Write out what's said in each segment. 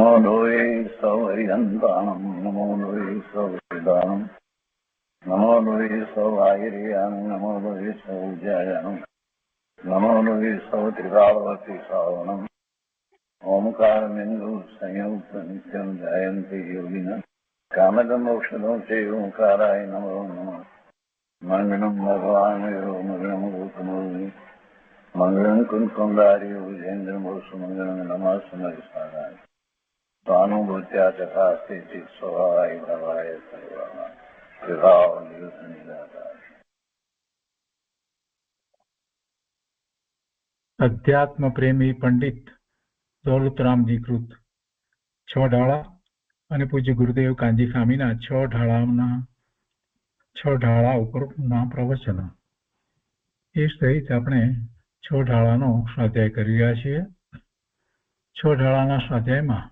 नमो लोये सौहरिहन्तानं नमो लोये सौहृदानं नमो लोये सौभागिर्यानं नमो लोये सौज्यायानं नमो लोये सौत्रिकावती सावनं ओंकारमिन्दु संयुक्त नित्यं जयन्ति योगिनः कामदमोक्षदं चैव ओंकाराय नमो नमः मङ्गलं भगवान् मङ्गलं भूतमोनि मङ्गलं कुञ्कुण्डार्यो विजेन्द्रमोसुमङ्गलं नमः सुमरिसाराय स्वानुभूत्या चकास्ते स्वभावाय भवाय सर्वाः विभाव निरुद्ध निराकार। अध्यात्म प्रेमी पंडित दौलतरामजी कृत 6 ढाळा અને પૂજ્ય ગુરુદેવ કાંજી સ્વામીના 6 ઢાળા ઉપરના પ્રવચનો એ સહિત આપણે 6 ઢાળાનો સ્વાધ્યાય કરી રહ્યા છીએ। 6 ઢાળાના સ્વાધ્યાયમાં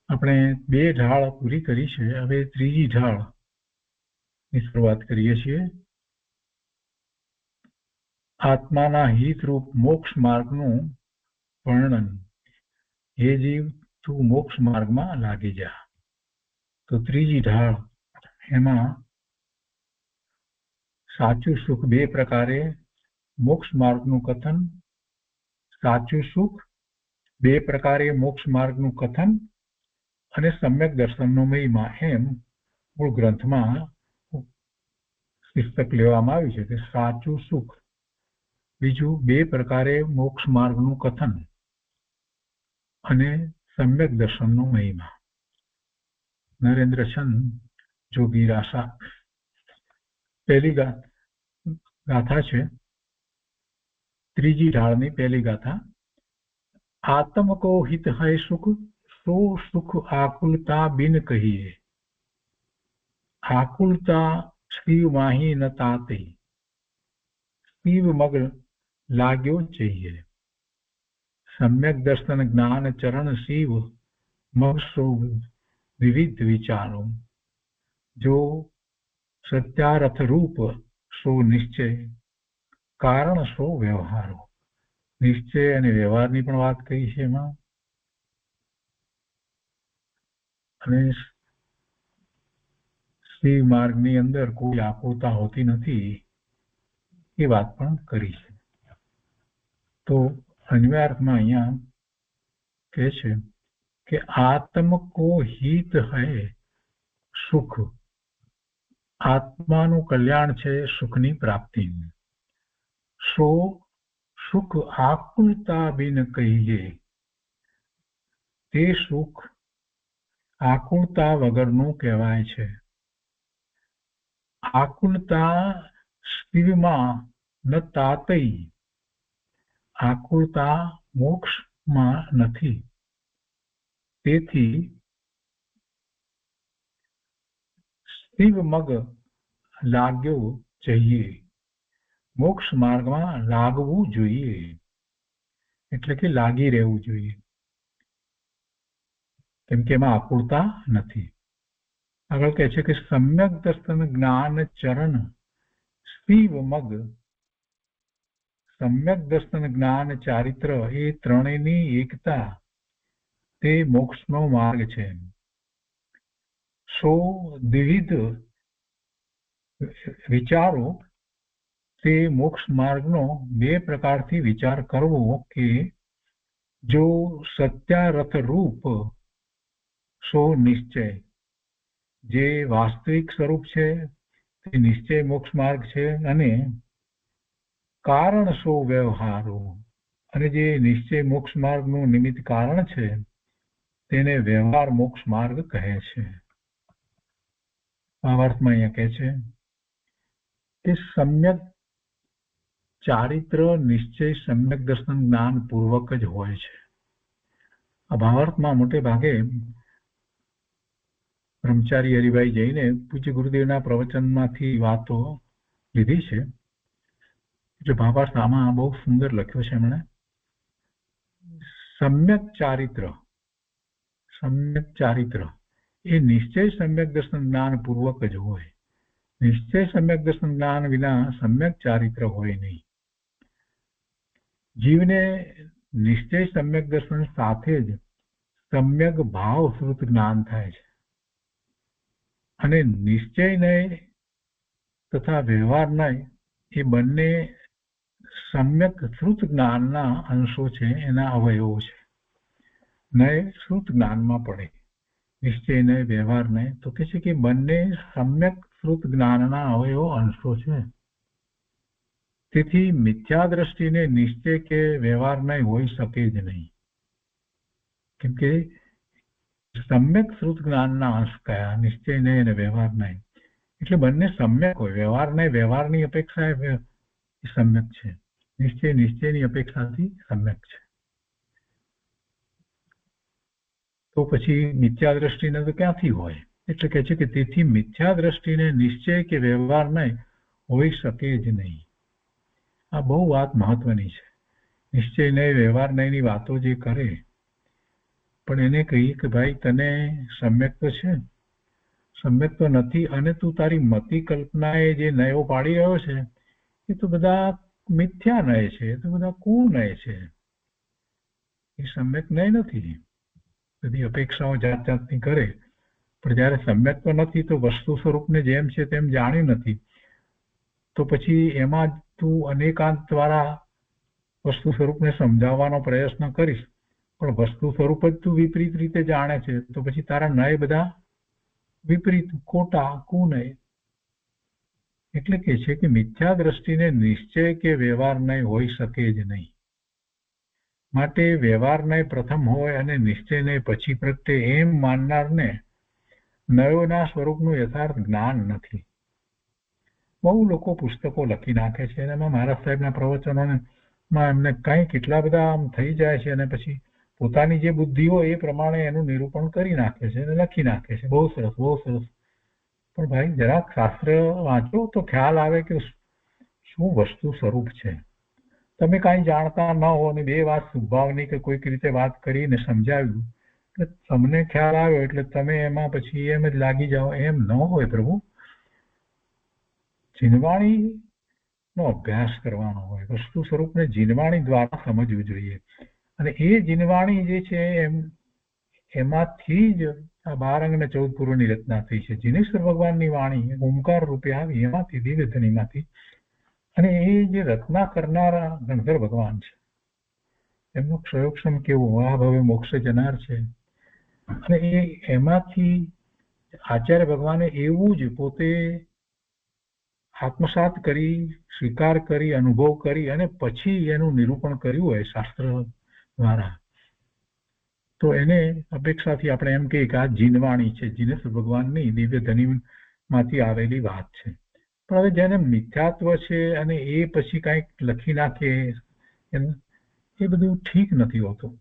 આપણે 2 ઢાળ પૂરી કરી છે, હવે ત્રીજી ઢાળની શરૂઆત કરીએ છીએ। આત્માના હિતરૂપ મોક્ષ માર્ગનું વર્ણન। હે જીવ, તું મોક્ષ માર્ગમાં લાગી જા। તો ત્રીજી ઢાળ એમાં સાચું સુખ 2 પ્રકારે મોક્ષ માર્ગનું કથન, સાચું સુખ 2 પ્રકારે મોક્ષ માર્ગનું કથન અને સમ્યક દર્શનનો મહિમા, એમ મૂળ ગ્રંથમાં પુસ્તક લેવામાં આવ્યું છે કે સાચું સુખ, બીજું 2 પ્રકારે મોક્ષ માર્ગનું કથન અને સમ્યક દર્શનનો મહિમા। નરેન્દ્રચંદ જોગી રાસા। પહેલી ગાથા છે, ત્રીજી ઢાળની પહેલી ગાથા। आत्म को हित है सुख, सो सुख आकुलता बिन कहिए। आकुलता शिव माही न ताते, शिव मग लाग्यो चाहिए। सम्यक दर्शन ज्ञान चरण शिव मग सो विविध विचारो। जो सत्यारथ रूप सो निश्चय, कारण सो व्यवहारो। निश्चय અને વ્યવહારની પણ વાત કહી છે એમાં, અને શિવ માર્ગની અંદર કોઈ આકુરતા હોતી નથી એ વાત પણ કરી છે। તો અન્વયાર્થમાં અહીંયા કહે છે કે આત્મ કો હિત હૈ સુખ, આત્માનું કલ્યાણ છે સુખની પ્રાપ્તિ। સો સુખ આકુલતા બિન કહીએ, તે સુખ આકુલતા વગરનું કહેવાય છે। આકુલતા શિવમાં ન તાતઈ, આકુલતા મોક્ષમાં નથી, તેથી શિવ મગ લાગ્યો જોઈએ, મોક્ષ માર્ગમાં લાગવું જોઈએ, એટલે કે લાગી રહેવું જોઈએ, કેમ કે એમાં આકુરતા નથી। આગળ કહે છે કે સમ્યક દર્શન જ્ઞાન ચરણ શિવ મગ, સમ્યક દર્શન જ્ઞાન ચારિત્ર એ ત્રણેયની એકતા તે મોક્ષનો માર્ગ છે। સો દ્વિવિધ વિચારો, તે મોક્ષ માર્ગનો 2 પ્રકારથી વિચાર કરવો કે જો સત્યારથ રૂપ સો નિશ્ચય, જે વાસ્તવિક સ્વરૂપ છે તે નિશ્ચય મોક્ષ માર્ગ છે, અને કારણ સો વ્યવહારો, અને જે નિશ્ચય મોક્ષ માર્ગનું નિમિત્ત કારણ છે તેને વ્યવહાર મોક્ષ માર્ગ કહે છે। ભાવાર્થમાં અહીંયા કહે છે કે સમ્યક ચારિત્ર નિશ્ચય સમ્યક દર્શન જ્ઞાન પૂર્વક જ હોય છે। આ ભાવાર્થમાં મોટે ભાગે બ્રહ્મચારી હરિભાઈ જઈને પૂજ્ય ગુરુદેવના પ્રવચનમાંથી વાતો લીધી છે, એટલે ભાવાર્થ આમાં બહુ સુંદર લખ્યો છે એમણે। સમ્યક ચારિત્ર એ નિશ્ચય સમ્યક દર્શન જ્ઞાન પૂર્વક જ હોય। નિશ્ચય સમ્યક દર્શન જ્ઞાન વિના સમ્યક ચારિત્ર હોય નહીં। જીવને નિશ્ચય સમ્યક દર્શન સાથે જ સમ્યક ભાવ શ્રુત જ્ઞાન થાય છે અને નિશ્ચય નય તથા વ્યવહાર નય એ બંને સમ્યક શ્રુત જ્ઞાનના અંશો છે, એના અવયવો છે. નય શ્રુત જ્ઞાનમાં પડે, નિશ્ચય નય વ્યવહાર નય, તો કે છે કે બંને સમ્યક શ્રુત જ્ઞાનના અવયવો અંશો છે. તેથી મિથ્યા દ્રષ્ટિને નિશ્ચય કે વ્યવહાર નય હોઈ શકે જ નહીં, કેમ કે સમ્યક શ્રુત જ્ઞાનના અંશ કયા? નિશ્ચય નય અને વ્યવહાર નય. એટલે બંને સમ્યક હોય. વ્યવહાર નય વ્યવહારની અપેક્ષા સમ્યક છે, નિશ્ચય નિશ્ચયની અપેક્ષાથી સમ્યક છે. તો પછી મિથ્યા દ્રષ્ટિને તો ક્યાંથી હોય? એટલે કહે છે કે તેથી મિથ્યા દ્રષ્ટિને નિશ્ચય કે વ્યવહાર નય હોઈ શકે જ નહીં. આ બહુ વાત મહત્વની છે. નિશ્ચય નય વ્યવહાર નયની વાતો જે કરે, પણ એને કહીએ કે ભાઈ તને સમ્યક તો છે, સમ્યક તો નથી, અને તું તારી મતિ કલ્પનાએ જે નયો પાડી રહ્યો છે એ તો બધા મિથ્યા નય છે, એ તો બધા કુળ નય છે, એ સમ્યક નય નથી. બધી અપેક્ષાઓ જાત જાતની કરે, પણ જયારે સમ્યક તો નથી, તો વસ્તુ સ્વરૂપને જેમ છે તેમ જાણી નથી, તો પછી એમાં તું અનેકાંત દ્વારા વસ્તુ સ્વરૂપને સમજાવવાનો પ્રયત્ન કરીશ, પણ વસ્તુ સ્વરૂપ જ તું વિપરીત રીતે જાણે છે, તો પછી તારા નય બધા વિપરીત, ખોટા, કુનય. એટલે કે છે કે મિથ્યા દ્રષ્ટિને નિશ્ચય કે વ્યવહાર નય હોઈ શકે જ નહીં. માટે વ્યવહાર નય પ્રથમ હોય અને નિશ્ચય નય પછી પ્રગટે એમ માનનારને નયોના સ્વરૂપનું યથાર્થ જ્ઞાન નથી. બહુ લોકો પુસ્તકો લખી નાખે છે અને એમાં મહારાજ સાહેબના પ્રવચનોમાં એમને કંઈ કેટલા બધા આમ થઈ જાય છે, અને પછી પોતાની જે બુદ્ધિ હોય એ પ્રમાણે એનું નિરૂપણ કરી નાખે છે અને લખી નાખે છે. બહુ સરસ, બહુ સરસ. પણ ભાઈ જરાક શાસ્ત્ર વાંચો તો ખ્યાલ આવે કે શું વસ્તુ સ્વરૂપ છે. તમે કાંઈ જાણતા ન હો અને બે વાત સુભાવની કે કોઈક રીતે વાત કરીને સમજાવ્યું એટલે તમને ખ્યાલ આવ્યો એટલે તમે એમાં પછી એમ જ લાગી જાઓ, એમ ન હોય પ્રભુ. જીનવાણીનો અભ્યાસ કરવાનો હોય, વસ્તુ સ્વરૂપને જીનવાણી દ્વારા સમજવું જોઈએ, અને એ જીનવાણી જે છે એમાંથી જ આ 12 અંગ અને 14 પૂર્વની રચના થઈ છે. જીનેશ્વર ભગવાનની વાણી ઓમકાર રૂપે આવી એમાંથી, દિવ્ય ધ્વનિમાંથી. અને એ જે રચના કરનારા ગણધર ભગવાન છે, એમનો ક્ષયોક્ષમ કેવો, આ ભવે મોક્ષ જનાર છે, અને એમાંથી આચાર્ય ભગવાને એવું જ પોતે આત્મસાત કરી, સ્વીકાર કરી, અનુભવ કરી અને પછી એનું નિરૂપણ કર્યું હોય શાસ્ત્ર દ્વારા, તો એને અપેક્ષાથી આપણે એમ કહીએ કે આ જીનવાણી છે, જીનેશ્વર ભગવાનની દિવ્ય ધ્વનિમાંથી આવેલી વાત છે. પણ હવે જેને મિથ્યાત્વ છે અને એ પછી કંઈક લખી નાખે, એ બધું ઠીક નથી હોતું.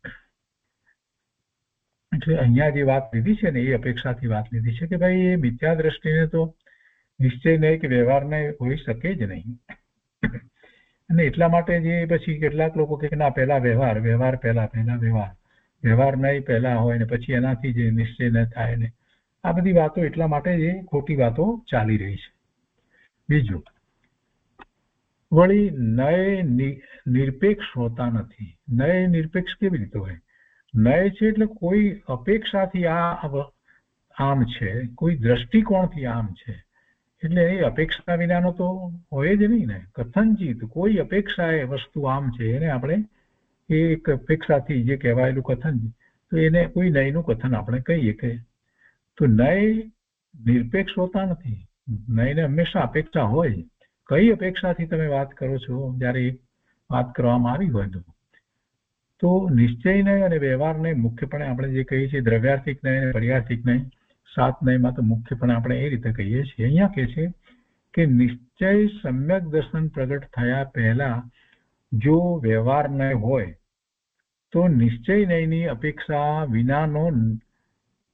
એટલે અહીંયા જે વાત લીધી છે ને એ અપેક્ષાથી વાત લીધી છે કે ભાઈ એ મિથ્યા દ્રષ્ટિને તો નિશ્ચય નય કે વ્યવહાર નય હોઈ શકે જ નહીં. અને એટલા માટે જે પછી કેટલાક લોકો કે ના પહેલા વ્યવહાર, વ્યવહાર પહેલા, વ્યવહાર, વ્યવહાર નય પહેલા હોય ને પછી એનાથી જે નિશ્ચય ન થાય ને, આ બધી વાતો એટલા માટે જે ખોટી વાતો ચાલી રહી છે. બીજું, વળી નય નિરપેક્ષ હોતા નથી. નય નિરપેક્ષ કેવી રીતે હોય? નય છે એટલે કોઈ અપેક્ષાથી આમ છે, કોઈ દ્રષ્ટિકોણથી આમ છે, એટલે એ અપેક્ષા વિનાનો તો હોય જ નહીં ને. કથનજીત કોઈ અપેક્ષા એ વસ્તુ આમ છે, એને આપણે એક અપેક્ષાથી જે કહેવાયેલું કથન, તો એને કોઈ નયનું કથન આપણે કહીએ કે. તો નય નિરપેક્ષ હોતા નથી. નયને હંમેશા અપેક્ષા હોય. કઈ અપેક્ષાથી તમે વાત કરો છો? જ્યારે વાત કરવામાં આવી હોય તો નિશ્ચય નય અને વ્યવહાર નય મુખ્યપણે આપણે જે કહીએ છીએ દ્રવ્યાર્થિક નય અને પર્યાર્થિક નય, 7 નયમાં તો મુખ્યપણે આપણે એ રીતે કહીએ છીએ. અહીંયા કહે છે કે નિશ્ચય સમ્યક દર્શન પ્રગટ થયા પહેલા જો વ્યવહાર નય હોય તો નિશ્ચય નયની અપેક્ષા વિનાનો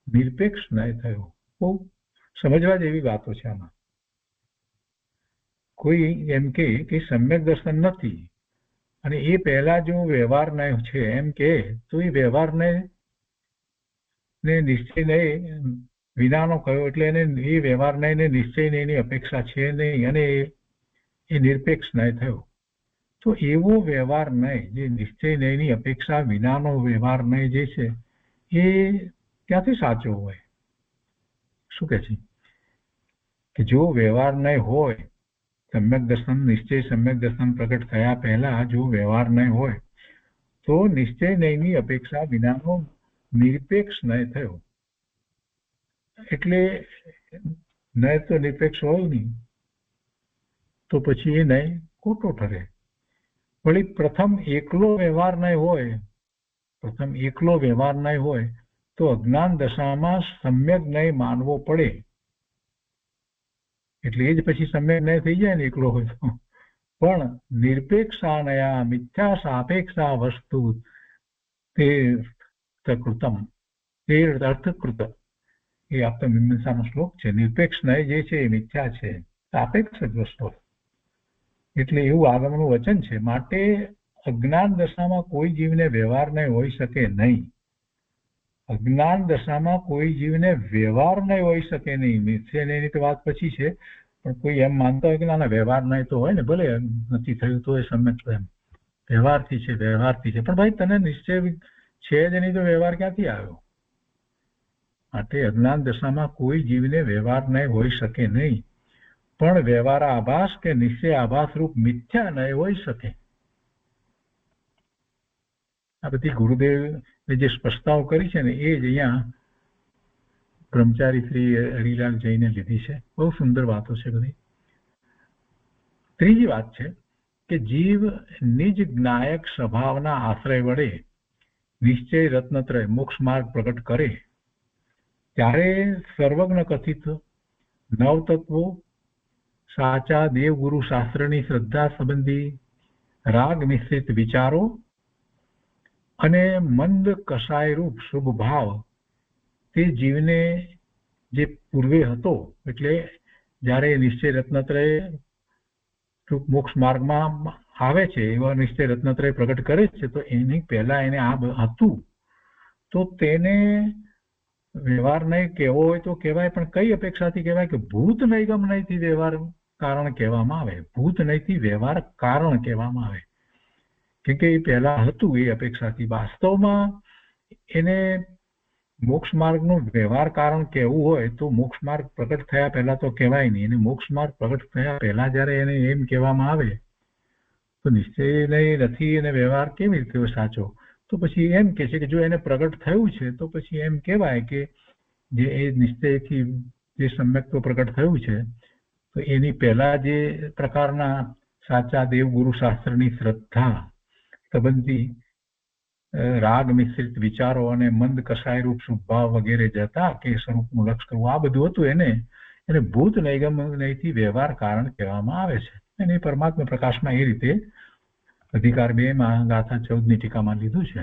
નિરપેક્ષ નય થયો. બહુ સમજવા જેવી વાતો છે આમાં. કોઈ એમ કે સમ્યક દર્શન નથી અને એ પહેલા જો વ્યવહાર નય છે એમ કે, તો એ વ્યવહાર નય ને નિશ્ચય નય વિનાનો કયો, એટલે એને એ વ્યવહાર નય ને નિશ્ચય નયની અપેક્ષા છે નહીં અને એ નિરપેક્ષ નય થયો. તો એવો વ્યવહાર નય જે નિશ્ચય નયની અપેક્ષા વિનાનો વ્યવહાર નય જે છે એ ક્યાંથી સાચો હોય? શું કે છે કે જો વ્યવહાર નહીં હોય, સમ્યક દર્શન નિશ્ચય સમ્યક દર્શન પ્રગટ થયા પહેલા જો વ્યવહાર નહીં હોય તો નિશ્ચય નયની અપેક્ષા વિનાનો નિરપેક્ષ નય થયો. એટલે નય તો નિરપેક્ષ હોય નહીં, તો પછી એ નય ખોટો ઠરે. વળી પ્રથમ એકલો વ્યવહાર નહીં હોય તો અજ્ઞાન દશામાં સમ્યક નય માનવો પડે. એટલે એ જ પછી સમ્યક નય થઈ જાય ને એકલો હોય તો. પણ નિરપેક્ષાનયા મિથ્યા સાપેક્ષા વસ્તુ તે અર્થકૃત, એ આપ્તમીમાંસાનો શ્લોક છે. નિરપેક્ષ નય જે છે એ મિથ્યા છે, સાપેક્ષ જ વસ્તુ. એટલે એવું આગળનું વચન છે. માટે અજ્ઞાન દશામાં કોઈ જીવને વ્યવહાર નહીં હોઈ શકે નહીં. અજ્ઞાન દશામાં કોઈ જીવને વ્યવહાર નહીં હોઈ શકે નહીં. નિશ્ચય એની તો વાત પછી છે, પણ કોઈ એમ માનતા હોય કે ના વ્યવહાર નહીં તો હોય ને, ભલે નથી થયું તો એ સમ્યક એમ વ્યવહારથી છે, પણ ભાઈ તને નિશ્ચય છે જ નહીં તો વ્યવહાર ક્યાંથી આવ્યો? માટે અજ્ઞાન દશામાં કોઈ જીવને વ્યવહાર નહીં હોઈ શકે નહીં, પણ વ્યવહાર આભાસ કે નિશ્ચય આભાસ રૂપ મિથ્યા નહીં હોઈ શકે. આ બધી ગુરુદેવે જે સ્પષ્ટતાઓ કરી છે ને એ જ અહીંયા બ્રહ્મચારી શ્રી હરિલાલ જઈને લીધી છે. બહુ સુંદર વાતો છે બધી. ત્રીજી વાત છે કે જીવ નિજ જ્ઞાયક સ્વભાવના આશ્રય વડે નિશ્ચય રત્નત્રય મોક્ષ માર્ગ પ્રગટ કરે ત્યારે સર્વજ્ઞ કથિત નવતત્વો, સાચા દેવગુરુ શાસ્ત્રની શ્રદ્ધા સંબંધી રાગ મિશ્રિત વિચારો અને મંદ કષાય રૂપ શુભ ભાવ તે જીવને જે પૂર્વે હતો, એટલે જ્યારે નિશ્ચય રત્નત્રય મોક્ષ માર્ગમાં આવે છે એવા નિશ્ચય રત્નત્રય પ્રગટ કરે છે, તો એની પહેલા એને આ હતું તો તેને વ્યવહાર નહીં કહેવો હોય તો કહેવાય, પણ કઈ અપેક્ષાથી કહેવાય કે ભૂત નૈગમ નહીંથી વ્યવહાર કારણ કહેવામાં આવે. ભૂત નહીંથી વ્યવહાર કારણ કહેવામાં આવે, કેમ કે એ પહેલા હતું એ અપેક્ષાથી. વાસ્તવમાં એને મોક્ષ માર્ગનું વ્યવહાર કારણ કહેવું હોય તો મોક્ષ માર્ગ પ્રગટ થયા પહેલા તો કહેવાય નહીં. એને મોક્ષ માર્ગ પ્રગટ થયા પહેલા જયારે એને એમ કહેવામાં આવે તો નિશ્ચય નથી અને વ્યવહાર કેવી રીતે સાચો? તો પછી એમ કે છે કે જો એને પ્રગટ થયું છે તો પછી એમ કહેવાય કે જે એ નિશ્ચયથી જે સમ્યક તો પ્રગટ થયું છે તો એની પહેલા જે પ્રકારના સાચા દેવગુરુ શાસ્ત્રની શ્રદ્ધા સંબંધી રાગ મિશ્રિત વિચારો અને મંદ કષાય રૂપ શુભભાવ વગેરે જતા કે સ્વરૂપનું લક્ષ કરવું, આ બધું હતું એને ભૂત નૈગમ નહીંથી વ્યવહાર કારણ કહેવામાં આવે છે. અને પરમાત્મા પ્રકાશમાં એ રીતે અધિકાર 2 માં ગાથા 14ની ટીકામાં લીધું છે.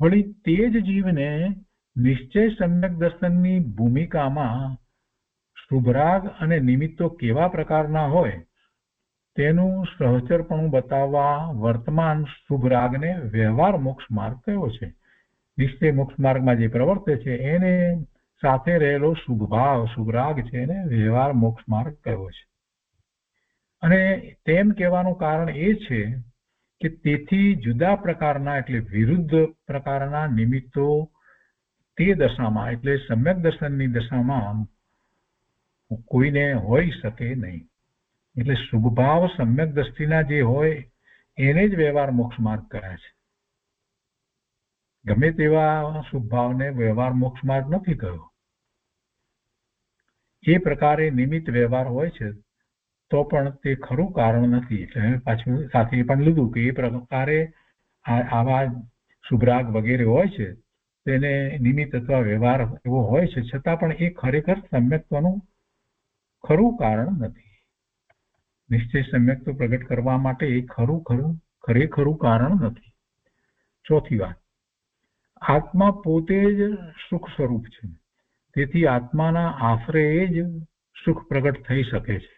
વળી તે જ જીવને નિશ્ચય સમ્યક દર્શનની ભૂમિકામાં શુભરાગ અને નિમિત્તો કેવા પ્રકારના હોય તેનું સહચરપણું બતાવવા વર્તમાન શુભરાગને વ્યવહાર મોક્ષ માર્ગ કયો છે. નિશ્ચય મોક્ષ માર્ગમાં જે પ્રવર્તે છે એને સાથે રહેલો શુભભાવ શુભરાગ છે એને વ્યવહાર મોક્ષ માર્ગ કયો છે. અને તેમ કહેવાનું કારણ એ છે કે તેથી જુદા પ્રકારના એટલે વિરુદ્ધ પ્રકારના નિમિત્તો તે દશામાં એટલે સમ્યક દર્શનની દશામાં કોઈને હોઈ શકે નહીં. એટલે શુભભાવ સમ્યક દ્રષ્ટિના જે હોય એને જ વ્યવહાર મોક્ષ માર્ગ કહે છે. ગમે તેવા શુભભાવને વ્યવહાર મોક્ષ માર્ગ નથી કહ્યો. એ પ્રકારે નિમિત્ત વ્યવહાર હોય છે તો પણ તે ખરું કારણ નથી. એટલે પાછું સાથે પણ લીધું કે એ પ્રકારે આવા શુભરાગ વગેરે હોય છે તેને નિમિત્ત અથવા વ્યવહાર એવો હોય છે, છતાં પણ એ ખરેખર સમ્યક્ત્વનું ખરું કારણ નથી. નિશ્ચય સમ્યક્ત્વ પ્રગટ કરવા માટે એ ખરેખરું કારણ નથી. ચોથી વાત, આત્મા પોતે જ સુખ સ્વરૂપ છે, તેથી આત્માના આશ્રયે જ સુખ પ્રગટ થઈ શકે છે,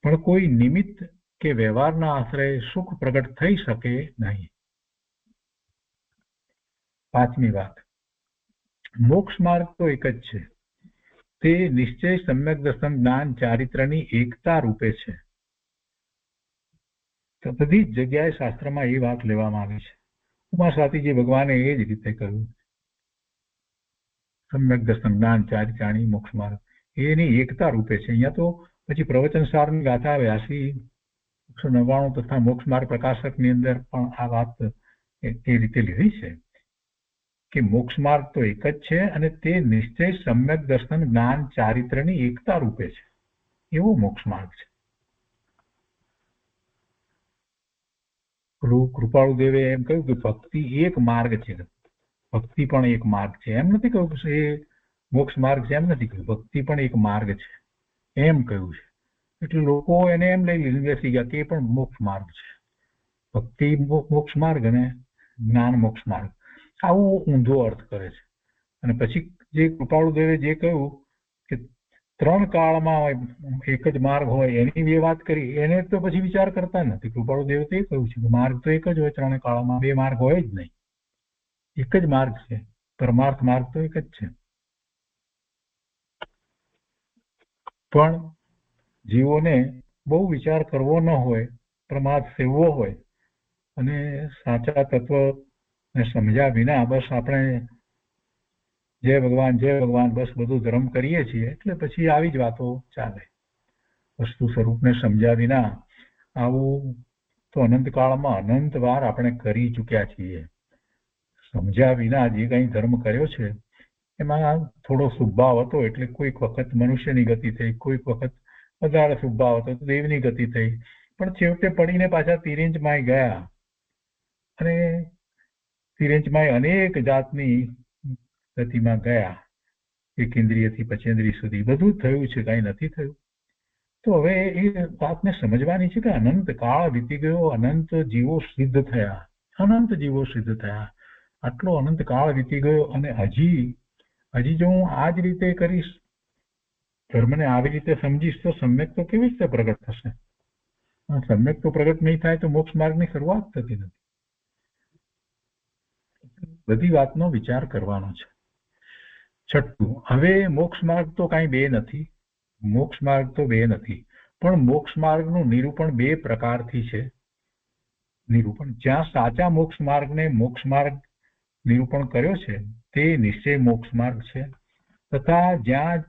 પણ કોઈ નિમિત્ત કે વ્યવહારના આશ્રયે સુખ પ્રગટ થઈ શકે નહીં. પાંચમી વાત, મોક્ષ માર્ગ તો એક જ છે, તે નિશ્ચય સમ્યક દર્શન જ્ઞાન ચારિત્રની એકતા રૂપે છે. તો બધી જ જગ્યાએ શાસ્ત્રમાં એ વાત લેવામાં આવી છે. ઉમા સ્વાતીજી ભગવાને એ જ રીતે કહ્યું. સમ્યક દર્શન જ્ઞાન ચારિત્રાણી મોક્ષ માર્ગ એની એકતા રૂપે છે. અહીંયા તો પછી પ્રવચન સારની ગાથા 82, 199 તથા મોક્ષ માર્ગ પ્રકાશકની અંદર પણ આ વાત એ રીતે લીધી છે કે મોક્ષ માર્ગ તો એક જ છે અને તે નિશ્ચય સમ્યક દર્શન જ્ઞાન ચારિત્રની એકતા રૂપે છે, એવો મોક્ષ માર્ગ છે. કૃપાળુ દેવે એમ કહ્યું કે ભક્તિ એક માર્ગ છે, ભક્તિ પણ એક માર્ગ છે. એમ નથી કહ્યું કે એ મોક્ષ માર્ગ છે, એમ નથી કહ્યું. ભક્તિ પણ એક માર્ગ છે એમ કહ્યું છે. એટલે લોકો એને એમ લઈ લીધું બેસી ગયા કે એ પણ મોક્ષ માર્ગ છે. ભક્તિ મોક્ષ માર્ગ અને જ્ઞાન મોક્ષ માર્ગ, આવું ઊંધો અર્થ કરે છે. અને પછી જે કૃપાળુ દેવે જે કહ્યું કે 3 કાળમાં એક જ માર્ગ હોય એની જે વાત કરી, એને તો પછી વિચાર કરતા નથી. કૃપાળુ દેવે તો એ કહ્યું છે કે માર્ગ તો એક જ હોય, 3 કાળમાં 2 માર્ગ હોય જ નહીં, એક જ માર્ગ છે. પરમાર્થ માર્ગ તો એક જ છે. પણ જીવોને બહુ વિચાર કરવો ન હોય, પ્રમાદ સેવવો હોય અને સાચા તત્વને સમજ્યા વિના બસ આપણે જય ભગવાન બસ બધું ધર્મ કરીએ છીએ, એટલે પછી આવી જ વાતો ચાલે. વસ્તુ સ્વરૂપને સમજ્યા વિના આવું તો અનંતકાળમાં અનંત વાર આપણે કરી ચૂક્યા છીએ. સમજ્યા વિના જે કંઈ ધર્મ કર્યો છે એમાં થોડો શુભભાવ હતો એટલે કોઈક વખત મનુષ્યની ગતિ થઈ, કોઈક વખત વધારે શુભભાવ હતો તો દેવની ગતિ થઈ, પણ છેવટે પડીને પાછા તિર્યંચમાં ગયા અને તિર્યંચમાં અનેક જાતની ગતિમાં ગયા, એક ઇન્દ્રિયથી પંચેન્દ્રિય સુધી બધું થયું છે, કાંઈ નથી થયું. તો હવે એ વાતને સમજવાની છે કે અનંત કાળ વીતી ગયો, અનંત જીવો સિદ્ધ થયા, અનંત જીવો સિદ્ધ થયા, આટલો અનંત કાળ વીતી ગયો અને હજી જો હું આ જ રીતે કરીશ, ધર્મને આવી રીતે સમજીશ તો સમ્યક તો કેવી રીતે પ્રગટ થશે? સમ્યક તો પ્રગટ નહીં થાય તો મોક્ષ માર્ગની શરૂઆત થતી નથી. બધી વાતનો વિચાર કરવાનો છે. 6, હવે મોક્ષ માર્ગ તો કાંઈ 2 નથી, મોક્ષ માર્ગ તો 2 નથી, પણ મોક્ષ માર્ગનું નિરૂપણ 2 પ્રકારથી છે. નિરૂપણ જ્યાં સાચા મોક્ષ માર્ગને મોક્ષ માર્ગ નિરૂપણ કર્યો છે તે નિશ્ચય મોક્ષ માર્ગ છે, તથા જ્યાં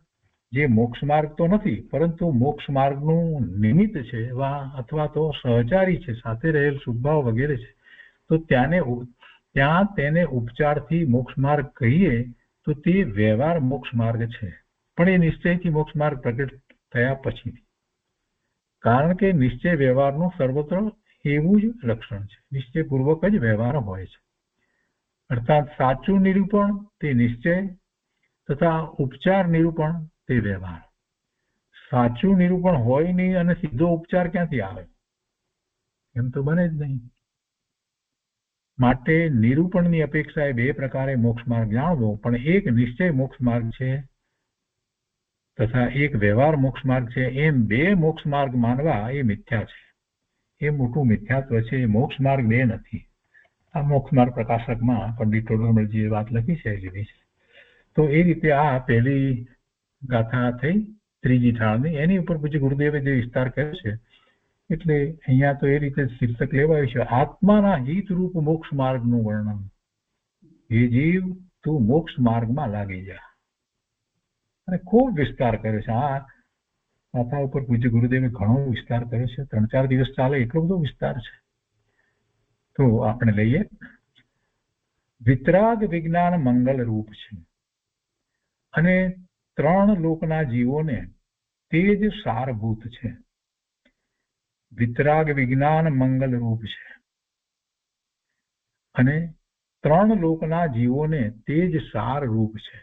જે મોક્ષ માર્ગ તો નથી પરંતુ મોક્ષ માર્ગનું નિમિત્ત છે અથવા તો સહચારી છે, સાથે રહેલ શુભભાવ વગેરે છે, તો ત્યાં તેને ઉપચારથી મોક્ષ માર્ગ કહીએ તો તે વ્યવહાર મોક્ષ માર્ગ છે. પણ એ નિશ્ચયથી મોક્ષ માર્ગ પ્રગટ થયા પછીથી, કારણ કે નિશ્ચય વ્યવહારનું સર્વત્ર એવું જ લક્ષણ છે, નિશ્ચયપૂર્વક જ વ્યવહાર હોય છે. અર્થાત સાચું નિરૂપણ તે નિશ્ચય તથા ઉપચાર નિરૂપણ તે વ્યવહાર. સાચું નિરૂપણ હોય નહીં અને સીધો ઉપચાર ક્યાંથી આવે? એમ તો બને જ નહીં. માટે નિરૂપણની અપેક્ષાએ 2 પ્રકારે મોક્ષ માર્ગ જાણવો, પણ એક નિશ્ચય મોક્ષ માર્ગ છે તથા એક વ્યવહાર મોક્ષ માર્ગ છે, એમ 2 મોક્ષ માર્ગ માનવા એ મિથ્યા છે. એ મોટું મિથ્યાત્વ છે. એ મોક્ષ માર્ગ 2 નથી. આ મોક્ષ માર્ગ પ્રકાશકમાં પંડિત ટોડરમલજીએ વાત લખી છે, લીધી છે. તો એ રીતે આ પહેલી ગાથા થઈ, 3જી થાળની, એની ઉપર પૂજ્ય ગુરુદેવે જે વિસ્તાર કર્યો છે, એટલે અહીંયા તો એ રીતે શીર્ષક લેવાયું છે, આત્માના હિતરૂપ મોક્ષ માર્ગનું વર્ણન. એ જીવ તું મોક્ષ માર્ગમાં લાગી જા. અને ખૂબ વિસ્તાર કર્યો છે. આ ગાથા ઉપર પૂજ્ય ગુરુદેવે ઘણો વિસ્તાર કર્યો છે. 3-4 દિવસ ચાલે એટલો બધો વિસ્તાર છે. તો આપણે લઈએ. વિતરાગ વિજ્ઞાન મંગલ રૂપ છે અને 3 લોકના જીવોને તે જ સારભૂત છે. વિતરાગ વિજ્ઞાન મંગલ રૂપ છે અને 3 લોકના જીવોને તે જ સાર રૂપ છે.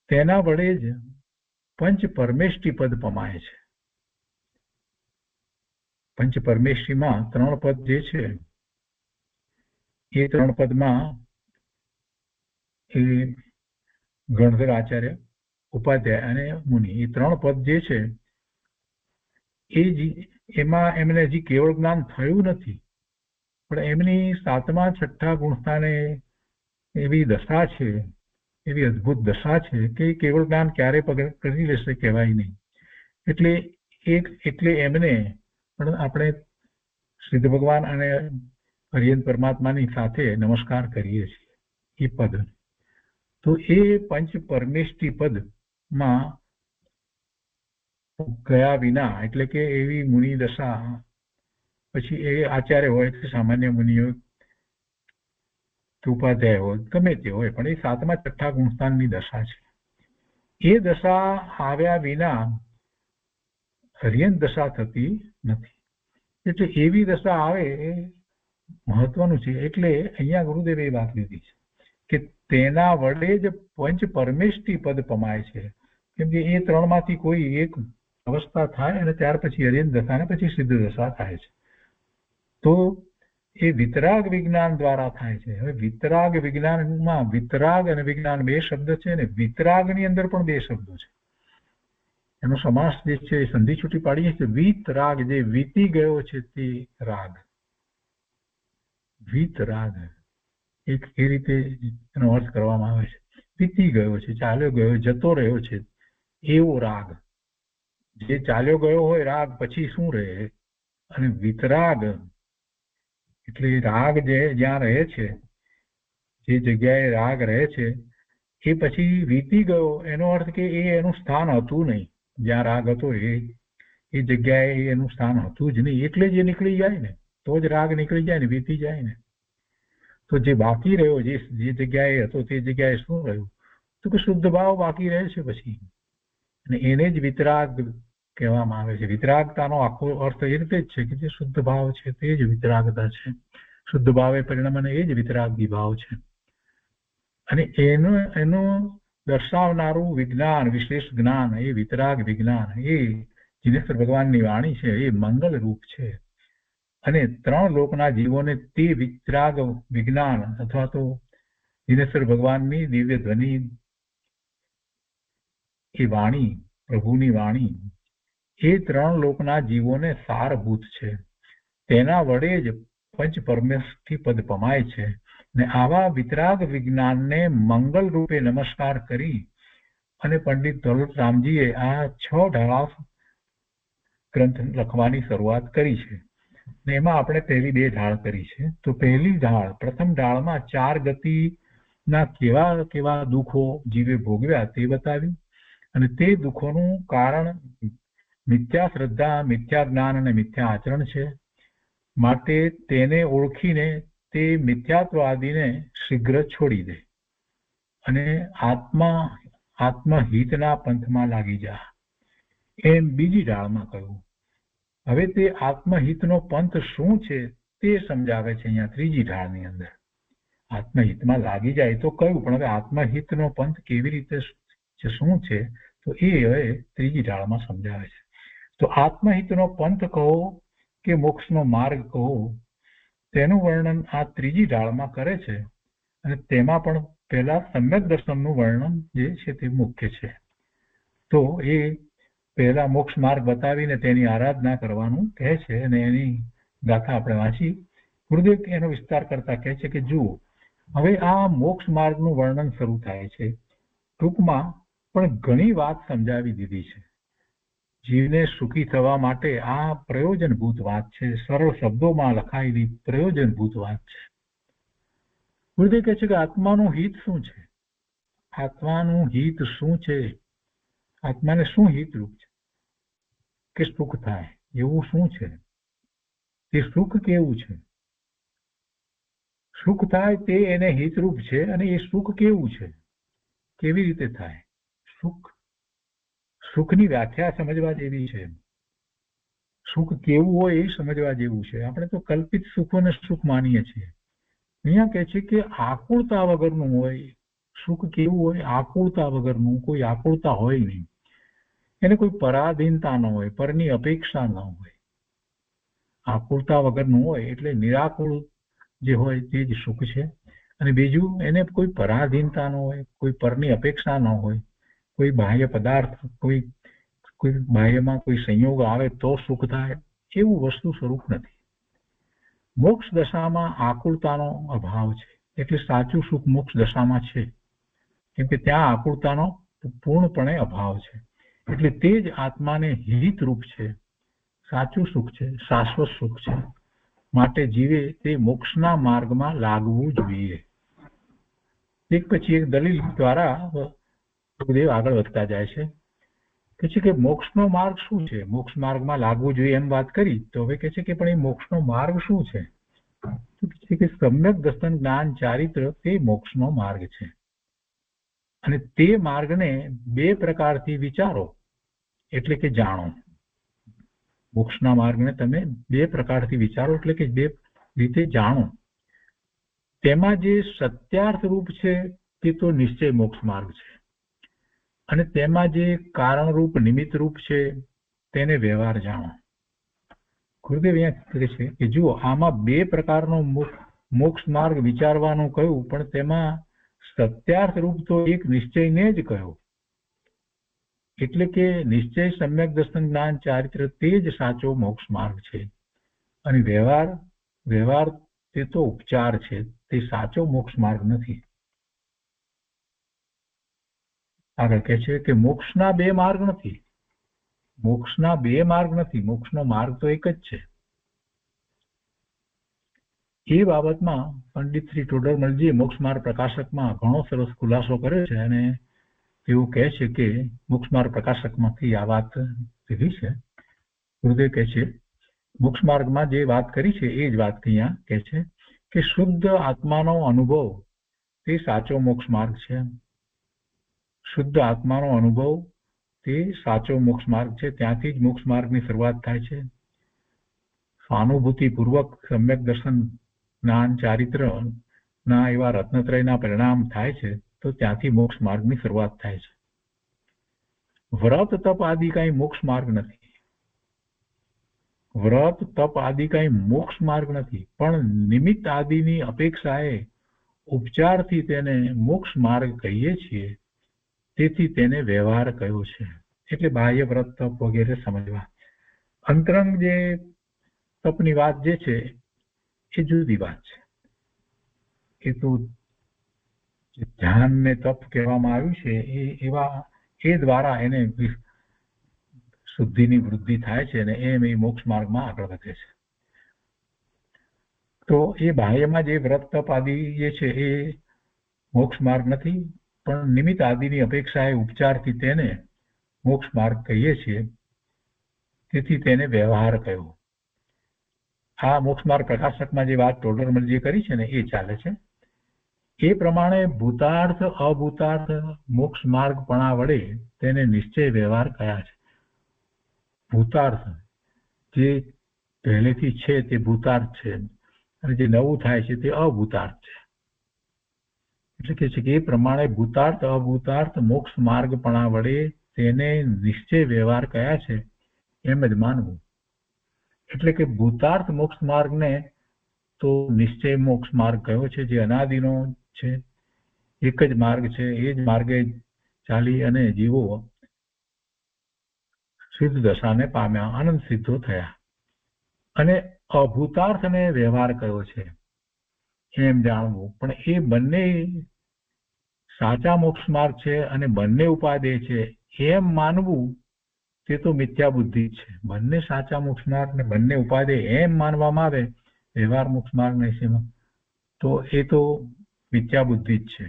તેના વડે જ પંચ પરમેષ્ટિ પદ પમાય છે. પંચ પરમેષ્ટિમાં 3 પદ જે છે એ 3 પદમાં એ ગણધર આચાર્ય, ઉપાધ્યાય અને મુનિ, એ 3 પદ જે છે એમાં એમને હજી કેવળ જ્ઞાન થયું નથી, પણ એમની 7મા 6ઠા ગુણસ્થાને એવી દશા છે, એવી અદભુત દશા છે કે કેવળ જ્ઞાન ક્યારે કરી લેશે કહેવાય નહીં. એટલે એમને પણ આપણે સિદ્ધ ભગવાન અને હરિયન પરમાત્માની સાથે નમસ્કાર કરીએ છીએ. એ પદ તો એ પંચ પરમેષ્ટિ પદમાં ગયા વિના, એટલે કે એવી મુનિ દશા, પછી એ આચાર્ય હોય કે સામાન્ય મુનિ હોય કે ઉપાધ્યાય હોય, ગમે તે હોય, પણ એ 7મા 6ઠા ગુણસ્થાનની દશા છે. એ દશા આવ્યા વિના હરિયન દશા થતી નથી. એટલે એવી દશા આવે એ મહત્વનું છે. એટલે અહીંયા ગુરુદેવે એ વાત લીધી છે કે તેના વડે જ પંચ પરમેષ્ટિ પદ પમાય છે. કેમ કે એ 3માંથી કોઈ એક અવસ્થા થાય અને ત્યાર પછી હરિયન દશા અને પછી સિદ્ધ દશા થાય છે. તો એ વિતરાગ વિજ્ઞાન દ્વારા થાય છે. હવે વિતરાગ વિજ્ઞાનમાં વિતરાગ અને વિજ્ઞાન 2 શબ્દ છે, ને વિતરાગની અંદર પણ 2 શબ્દો છે. એનો સમાસ જે છે એ સંધિ છૂટી પાડીએ છીએ. વિતરાગ, જે વીતી ગયો છે તે રાગ, વિતરાગ એક એ રીતે એનો અર્થ કરવામાં આવે છે. વીતી ગયો છે, ચાલ્યો ગયો, જતો રહ્યો છે એવો રાગ. જે ચાલ્યો ગયો હોય રાગ પછી શું રહે? અને વિતરાગ એટલે રાગ જે જ્યાં રહે છે, જે જગ્યાએ રાગ રહે છે એ પછી વીતી ગયો, એનો અર્થ કે એ એનું સ્થાન હતું નહીં. જ્યાં રાગ હતો એ જગ્યાએ એનું સ્થાન હતું જ નહીં, એટલે જ એ નીકળી જાય ને, તો જ રાગ નીકળી જાય ને, વીતી જાય ને. તો જે બાકી રહ્યો, જે જગ્યાએ હતો તે જગ્યાએ શું રહ્યું? તો કે શુદ્ધ ભાવ બાકી રહે છે પછી, અને એને જ વિતરાગ કહેવામાં આવે છે. વિતરાગતાનો આખો અર્થ એ રીતે જ છે કે જે શુદ્ધ ભાવ છે તે જ વિતરાગતા છે. શુદ્ધ ભાવે પરિણામે એ જ વિતરાગી ભાવ છે. અને એનું દર્શાવનારું વિજ્ઞાન, વિશેષ જ્ઞાન, એ વિતરાગ વિજ્ઞાન, એ જીનેશ્વર ભગવાનની વાણી છે, એ મંગલ રૂપ છે. અને 3 લોકના જીવોને તે વિતરાગ વિજ્ઞાન અથવા તો જીનેશ્વર ભગવાનની દિવ્ય ધ્વનિ, એ વાણી, પ્રભુની વાણી, એ 3 લોકના જીવોને સારભૂત છે. તેના વડે જ પંચ પરમેષ્ટિ પદ પમાય છે. ને આવા વિતરાગ વિજ્ઞાનને મંગલ રૂપે નમસ્કાર કરી અને પંડિત દોલતરામજીએ આ 6 ઢાળા ગ્રંથ લખવાની શરૂઆત કરી છે. ને એમાં આપણે પહેલી 2 ઢાળ કરી છે. તો પહેલી ઢાળ, પ્રથમ ઢાળમાં 4 ગતિના કેવા કેવા દુઃખો જીવે ભોગવ્યા તે બતાવ્યું, અને તે દુઃખોનું કારણ મિથ્યા શ્રદ્ધા, મિથ્યા જ્ઞાન અને મિથ્યા આચરણ છે. માટે તેને ઓળખીને તે મિથ્યાત્વાદીને શીઘ્ર છોડી દે અને આત્મહિતના પંથમાં લાગી જા, એમ બીજી ઢાળમાં કહ્યું. હવે તે આત્મહિતનો પંથ શું છે તે સમજાવે છે અહીંયા ત્રીજી ઢાળની અંદર. આત્મહિતમાં લાગી જાય તો કહ્યું, પણ હવે આત્મહિતનો પંથ કેવી રીતે શું છે તો એ હવે ત્રીજી ઢાળમાં સમજાવે છે. તો આત્મહિતનો પંથ કહો કે મોક્ષનો માર્ગ કહો, તેનું વર્ણન આ ત્રીજી ઢાળમાં કરે છે. અને તેમાં પણ પહેલા સમ્યક દર્શનનું વર્ણન જે છે તે મુખ્ય છે. તો એ પહેલા મોક્ષ માર્ગ બતાવીને તેની આરાધના કરવાનું કહે છે, અને એની ગાથા આપણે વાંચી. ગુરુદેવ એનો વિસ્તાર કરતા કહે છે કે જુઓ, હવે આ મોક્ષ માર્ગનું વર્ણન શરૂ થાય છે. ટૂંકમાં પણ ઘણી વાત સમજાવી દીધી છે. જીવને સુખી થવા માટે આ પ્રયોજનભૂત વાત છે, સરળ શબ્દોમાં લખાયેલી પ્રયોજનભૂત વાત છે. ગુરુદેવ કહે છે કે આત્માનું હિત શું છે? આત્માનું હિત શું છે? આત્માને શું હિતરૂપ છે? કે સુખ થાય એવું શું છે? તે સુખ કેવું છે? સુખ થાય તે એને હિતરૂપ છે, અને એ સુખ કેવું છે? કેવી રીતે થાય? સુખની વ્યાખ્યા સમજવા જેવી છે. સુખ કેવું હોય એ સમજવા જેવું છે. આપણે તો કલ્પિત સુખોને સુખ માનીએ છીએ. અહીંયા કહે છે કે આકુળતા વગરનું હોય. સુખ કેવું હોય? આકુળતા વગરનું. કોઈ આકુળતા હોય નહીં, એને કોઈ પરાધીનતા ન હોય, પરની અપેક્ષા ન હોય. આકુળતા વગરનું હોય એટલે નિરાકુળ જે હોય તે જ સુખ છે. અને બીજું, એને કોઈ પરાધીનતા ન હોય, કોઈ પરની અપેક્ષા ન હોય, કોઈ બાહ્ય પદાર્થ, કોઈ બાહ્યમાં કોઈ સંયોગ આવે તો સુખ થાય, એવું વસ્તુ સ્વરૂપ નથી. મોક્ષ દશામાં આકુળતાનો અભાવ છે, એટલે સાચું સુખ મોક્ષ દશામાં છે. કેમ કે ત્યાં આકુળતાનો પૂર્ણપણે અભાવ છે. એટલે તે જ આત્માને હિતરૂપ છે, સાચું સુખ છે, શાશ્વત સુખ છે. માટે જીવે તે મોક્ષના માર્ગમાં લાગવું જોઈએ. એક પછી એક દલીલ દ્વારા ગુરુદેવ આગળ વધતા જાય છે. કે છે કે મોક્ષનો માર્ગ શું છે, મોક્ષ માર્ગમાં લાગવું જોઈએ એમ વાત કરી. તો હવે કે છે કે પણ એ મોક્ષનો માર્ગ શું છે? તો કે છે કે સમ્યક દર્શન જ્ઞાન ચારિત્ર તે મોક્ષનો માર્ગ છે, અને તે માર્ગને બે પ્રકારથી વિચારો એટલે કે જાણો. મોક્ષના માર્ગને તમે બે પ્રકારથી વિચારો એટલે કે બે રીતે જાણો. તેમાં જે સત્યાર્થ રૂપ છે તે તો નિશ્ચય મોક્ષ માર્ગ છે, અને તેમાં જે કારણ રૂપ નિમિત્ત રૂપ છે તેને વ્યવહાર જાણો. ગુરુદેવ અહીંયા કહે છે કે જુઓ, આમાં બે પ્રકારનો મોક્ષ માર્ગ વિચારવાનું કહ્યું, પણ તેમાં સત્યાર્થ રૂપ તો એક નિશ્ચયને જ કહ્યો. એટલે કે નિશ્ચય સમ્યક દર્શન જ્ઞાન ચારિત્ર તે જ સાચો મોક્ષ માર્ગ છે, અને વ્યવહાર તે તો ઉપચાર છે, તે સાચો મોક્ષ માર્ગ નથી. આગળ કહે છે કે મોક્ષના બે માર્ગ નથી, મોક્ષનો માર્ગ તો એક જ છે. એ બાબતમાં પંડિત શ્રી ટોડરમલજીએ મોક્ષ માર્ગ પ્રકાશકમાં ઘણો સરસ ખુલાસો કર્યો છે, અને તેઓ કહે છે કે મોક્ષ માર્ગ પ્રકાશકમાંથી આ વાત લીધી છે. ગુરુદેવ કહે છે મોક્ષ માર્ગમાં જે વાત કરી છે એ જ વાત અહીંયા કહે છે કે શુદ્ધ આત્માનો અનુભવ તે સાચો મોક્ષ માર્ગ છે. શુદ્ધ આત્માનો અનુભવ તે સાચો મોક્ષ માર્ગ છે. ત્યાંથી જ મોક્ષ માર્ગની શરૂઆત થાય છે. સહાનુભૂતિપૂર્વક સમ્યક દર્શન જ્ઞાન ચારિત્ર ના એવા રત્નત્રયના પરિણામ થાય છે, તો ત્યાંથી મોક્ષ માર્ગની શરૂઆત થાય છે. વ્રત તપ આદિ કઈ મોક્ષ માર્ગ નથી, વ્રત તપ આદિ કઈ મોક્ષ માર્ગ નથી, પણ નિમિત્ત આદિની અપેક્ષાએ ઉપચારથી તેને મોક્ષ માર્ગ કહીએ છીએ, તેથી તેને વ્યવહાર કહ્યો છે. એટલે બાહ્ય વ્રત તપ વગેરે સમજવા. અંતરંગ જે તપની વાત જે છે એ જુદી વાત છે. એ તો ધ્યાન ને તપ કહેવામાં આવ્યું છે એ દ્વારા એને શુદ્ધિની વૃદ્ધિ થાય છે, અને એમ એ મોક્ષ માર્ગમાં આગળ વધે છે. તો એ બાહ્યમાં જે વ્રત તપ આદિ જે છે એ મોક્ષ માર્ગ નથી, પણ નિમિત્ત આદિની અપેક્ષાએ ઉપચારથી તેને મોક્ષ માર્ગ કહીએ છીએ, તેથી તેને વ્યવહાર કહ્યો. આ મોક્ષ માર્ગ પ્રકાશકમાં જે વાત ટોડરમલજીએ કરી છે ને એ ચાલે છે. એ પ્રમાણે ભૂતાર્થ અભૂતાર્થ મોક્ષ માર્ગપણા વડે તેને નિશ્ચય વ્યવહાર કયા છે. ભૂતાર્થ જે પહેલેથી છે તે ભૂતાર્થ છે, અને જે નવું થાય છે તે અભૂતાર્થ છે. એટલે કે છે કે એ પ્રમાણે ભૂતાર્થ અભૂતાર્થ મોક્ષ માર્ગપણા વડે તેને નિશ્ચય વ્યવહાર કયા છે એમ જ માનવું. એટલે કે ભૂતાર્થ મોક્ષ માર્ગને તો નિશ્ચય મોક્ષ માર્ગ કયો છે, જે અનાદિનો છે, એક જ માર્ગ છે, એ જ માર્ગે ચાલી અને જીવો સિદ્ધ દશાને પામ્યા, આનંદ સિદ્ધો થયા. અને અભૂતાર્થને વ્યવહાર કયો છે એમ જાણવું. પણ એ બંને સાચા મોક્ષ માર્ગ છે અને બંને ઉપાદેય છે એમ માનવું તે તો મિથ્યા બુદ્ધિ છે. બંને સાચા મોક્ષ માર્ગ ને બંને ઉપાદેય એમ માનવામાં આવે વ્યવહાર મોક્ષ માર્ગ ને, તો એ તો મિથ્યા બુદ્ધિ જ છે.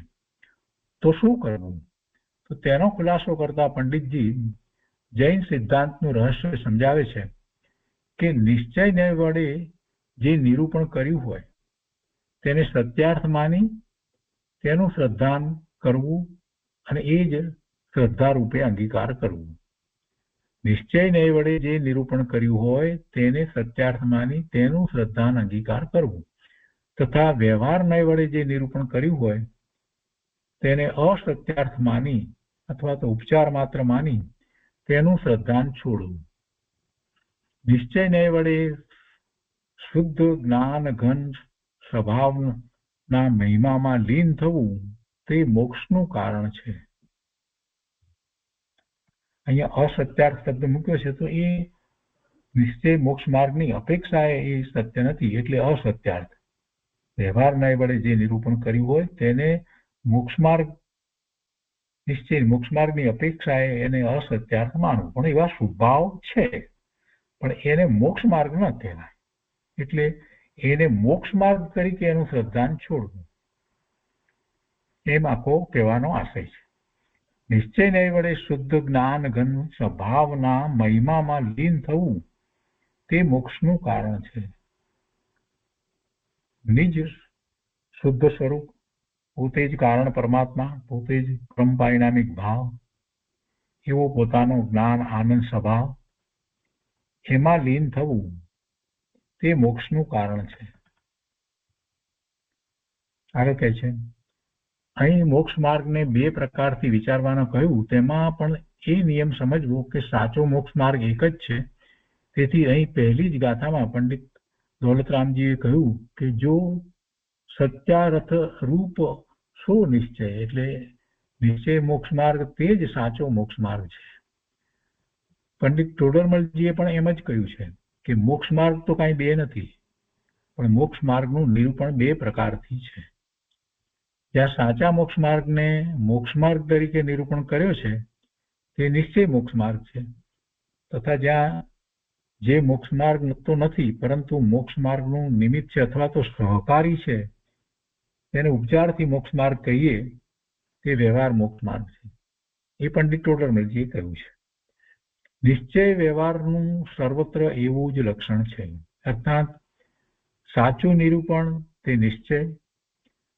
તો શું કરવું? તો તેનો ખુલાસો કરતા પંડિતજી જૈન સિદ્ધાંતનું રહસ્ય સમજાવે છે કે નિશ્ચયને વડે જે નિરૂપણ કર્યું હોય તેને સત્યાર્થ માની તેનું શ્રદ્ધાન કરવું, અને એ જ શ્રદ્ધા રૂપે અંગીકાર કરવું. નિશ્ચય નય વડે જે નિરૂપણ કર્યું હોય તેને સત્યાર્થ માની તેનું શ્રદ્ધાન અંગીકાર કરવું, તથા વ્યવહાર નય વડે જે નિરૂપણ કર્યું હોય તેને અસત્યાર્થ માની અથવા તો ઉપચાર માત્ર માની તેનું શ્રદ્ધાન છોડવું. નિશ્ચય નય વડે શુદ્ધ જ્ઞાન ઘન સ્વભાવના મહિમામાં લીન થવું તે મોક્ષનું કારણ છે. અહીંયા અસત્યાર્થ શબ્દ મૂક્યો છે, તો એ નિશ્ચય મોક્ષ માર્ગની અપેક્ષા એ સત્ય નથી, એટલે અસત્યાર્થ. વ્યવહાર નય વડે જે નિરૂપણ કર્યું હોય તેને મોક્ષ માર્ગ નિશ્ચય મોક્ષ માર્ગની અપેક્ષાએ એને અસત્યાર્થ માનવું. પણ એવા સ્વભાવ છે, પણ એને મોક્ષ માર્ગ ન કહેવાય, એટલે એને મોક્ષ માર્ગ તરીકે એનું શ્રદ્ધાન છોડવું. એમ આખો કહેવાનો આશય છે. નિશ્ચય નહીં વડે શુદ્ધ જ્ઞાન ઘન સ્વભાવના મહિમામાં લીન થવું તે મોક્ષનું કારણ છે. નિજ શુદ્ધ સ્વરૂપ, પોતે જ કારણ પરમાત્મા, પોતે જ ક્રમ પારિણામિક ભાવ, એવો પોતાનો જ્ઞાન આનંદ સ્વભાવ, એમાં લીન થવું તે મોક્ષનું કારણ છે. આગળ કહે છે, અહીં મોક્ષ માર્ગને બે પ્રકારથી વિચારવાનું કહ્યું. તેમાં પણ એ નિયમ સમજવો કે સાચો મોક્ષ માર્ગ એક જ છે. તેથી અહીં પહેલી જ ગાથામાં પંડિત દોલતરામજીએ કહ્યું કે જો સત્યારથ રૂપ સો નિશ્ચય, એટલે નિશ્ચય મોક્ષ માર્ગ તે જ સાચો મોક્ષ માર્ગ છે. પંડિત ટોડરમલજીએ પણ એમ જ કહ્યું છે કે મોક્ષ માર્ગ તો કાંઈ બે નથી, પણ મોક્ષ માર્ગનું નિરૂપણ બે પ્રકારથી છે. જ્યાં સાચા મોક્ષ માર્ગને મોક્ષ માર્ગ તરીકે નિરૂપણ કર્યો છે તે નિશ્ચય મોક્ષ માર્ગ છે, તથા જ્યાં જે મોક્ષ માર્ગ તો નથી પરંતુ મોક્ષ માર્ગનું નિમિત્ત છે અથવા તો સહકારી છે, તેને ઉપચારથી મોક્ષ માર્ગ કહીએ તે વ્યવહાર મોક્ષ માર્ગ છે. એ પંડિત ટોડરમલજીએ કહ્યું છે. નિશ્ચય વ્યવહારનું સર્વત્ર એવું જ લક્ષણ છે, અર્થાત સાચું નિરૂપણ તે નિશ્ચય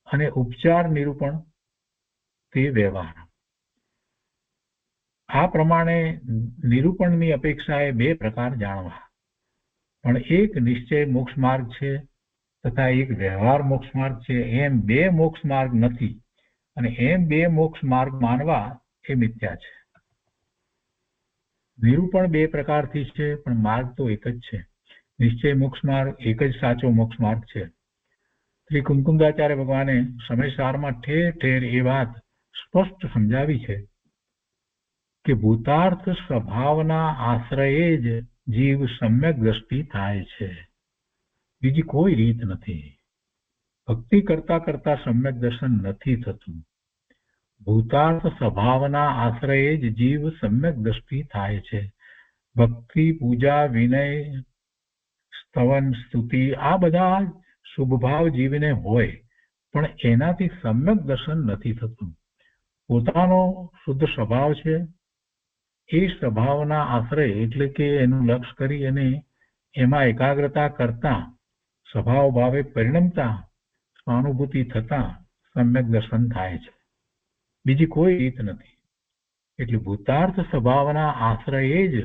અને ઉપચાર નિરૂપણ તે વ્યવહાર. આ પ્રમાણે નિરૂપણની અપેક્ષાએ બે પ્રકાર જાણવા, પણ એક નિશ્ચય મોક્ષ માર્ગ છે તથા એક વ્યવહાર મોક્ષ માર્ગ છે. એમ બે મોક્ષ માર્ગ નથી અને એમ બે મોક્ષ માર્ગ માનવા એ મિથ્યા છે. નિરૂપણ બે પ્રકારથી છે પણ માર્ગ તો એક જ છે. નિશ્ચય મોક્ષ માર્ગ એક જ સાચો મોક્ષ માર્ગ છે. શ્રી કુમકુંદાચાર્ય ભગવાને સમયસારમાં ઠેર ઠેર એ વાત સ્પષ્ટ સમજાવી છે કે ભૂતાર્થ સ્વભાવના આશ્રયે જ જીવ સમ્યક દ્રષ્ટિ થાય છે, બીજી કોઈ રીત નથી. ભક્તિ કરતા કરતા સમ્યક દર્શન નથી થતું. ભૂતાર્થ સ્વભાવના આશ્રયે જ જીવ સમ્યક દ્રષ્ટિ થાય છે. ભક્તિ, પૂજા, વિનય, સ્તવન, સ્તુતિ આ બધા શુભભાવ જીવને હોય પણ એનાથી સમ્યક દર્શન નથી થતું. પોતાનો શુદ્ધ સ્વભાવ છે, એ સ્વભાવના આશ્રય એટલે કે એનું લક્ષ્ય કરી અને એમાં એકાગ્રતા કરતા સ્વભાવ ભાવે પરિણમતા સ્વાનુભૂતિ થતા સમ્યક દર્શન થાય છે, બીજી કોઈ રીત નથી. એટલે ભૂતાર્થ સ્વભાવના આશ્રયે જ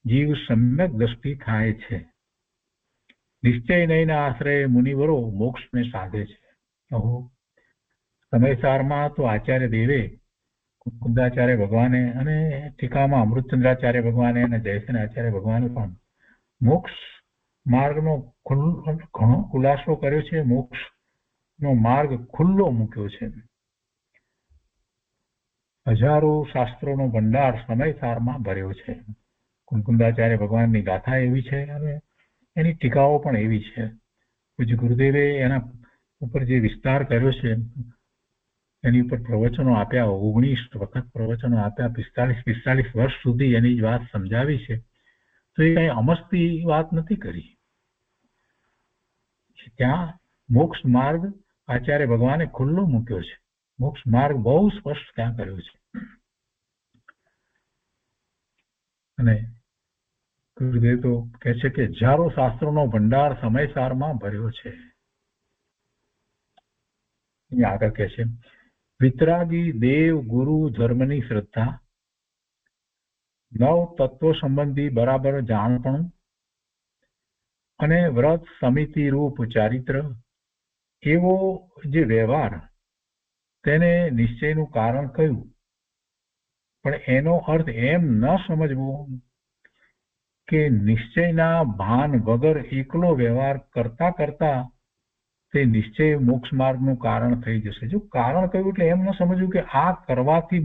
જીવ સમ્યક દ્રષ્ટિ થાય છે. નિશ્ચય નહીંના આશ્રયે મુનિવરો મોક્ષને સાધે છે. સમયસારમાં તો આચાર્ય દેવે, કુંદાચાર્ય ભગવાને અને ટીકામાં અમૃતચંદ્રાચાર્ય ભગવાને અને જયસેન આચાર્ય ભગવાને પણ મોક્ષ માર્ગનો ઘણો ખુલાસો કર્યો છે. મોક્ષનો માર્ગ ખુલ્લો મૂક્યો છે. હજારો શાસ્ત્રોનો ભંડાર સમયસારમાં ભર્યો છે. કુંદાચાર્ય ભગવાનની ગાથા એવી છે અને એની ટીકાઓ પણ એવી છે. પૂજ્ય ગુરુદેવે એના ઉપર જે વિસ્તાર કર્યો છે એની ઉપર પ્રવચનો આપ્યા, 19 વખત પ્રવચનો આપ્યા, 45 વર્ષ સુધી એની જ વાત સમજાવી છે. તો એ કઈ અમસ્તી વાત નથી કરી. ત્યાં મોક્ષ માર્ગ આચાર્ય ભગવાને ખુલ્લો મૂક્યો છે. મોક્ષ માર્ગ બહુ સ્પષ્ટ ત્યાં કર્યો છે. અને ગુરુદેવ તો કહે છે કે હજારો શાસ્ત્રોનો ભંડાર સમયસારમાં ભર્યો છે. આગળ કહે છે, વિતરાગી દેવ ગુરુ ધર્મની શ્રદ્ધા, નવ તત્વ સંબંધી બરાબર જાણપણું અને વ્રત સમિતિ રૂપ ચારિત્ર, એવો જે વ્યવહાર તેને નિશ્ચયનું કારણ કહ્યું. પણ એનો અર્થ એમ ન સમજવો કે નિશ્ચયના ભાન વગર એકલો વ્યવહાર કરતા કરતા તે નિશ્ચય મોક્ષ માર્ગનું કારણ થઈ જશે. જો કારણ કહ્યું એટલે એમ ન સમજવું કે આ કરવાથી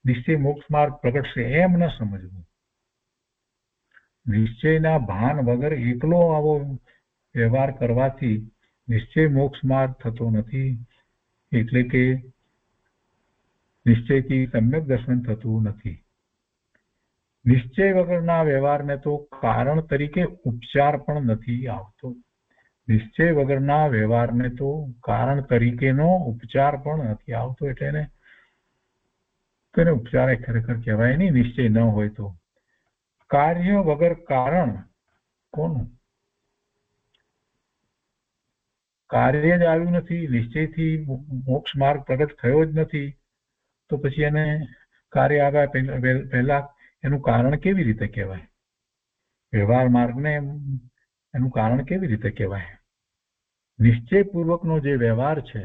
નિશ્ચય મોક્ષ માર્ગ પ્રગટશે, એમ ન સમજવું. નિશ્ચયના ભાન વગર એકલો આવો વ્યવહાર કરવાથી નિશ્ચય મોક્ષ માર્ગ થતો નથી. એટલે કે નિશ્ચયથી સમ્યક દર્શન થતું નથી. નિશ્ચય વગરના વ્યવહારને તો કારણ તરીકે ઉપચાર પણ નથી આવતો. નિશ્ચય વગરના વ્યવહારને તો કારણ તરીકેનો ઉપચાર પણ નથી આવતો, એટલે તેને ઉપચાર ખરેખર કહેવાય નહીં નિશ્ચય ન હોય તો. કાર્ય વગર કારણ કોનું? કાર્ય જ આવ્યું નથી, નિશ્ચયથી મોક્ષ માર્ગ પ્રગટ થયો જ નથી, તો પછી એને કાર્ય આવ્યા પહેલા એનું કારણ કેવી રીતે કહેવાય? વ્યવહાર માર્ગને એનું કારણ કેવી રીતે કહેવાય? નિશ્ચયપૂર્વકનો જે વ્યવહાર છે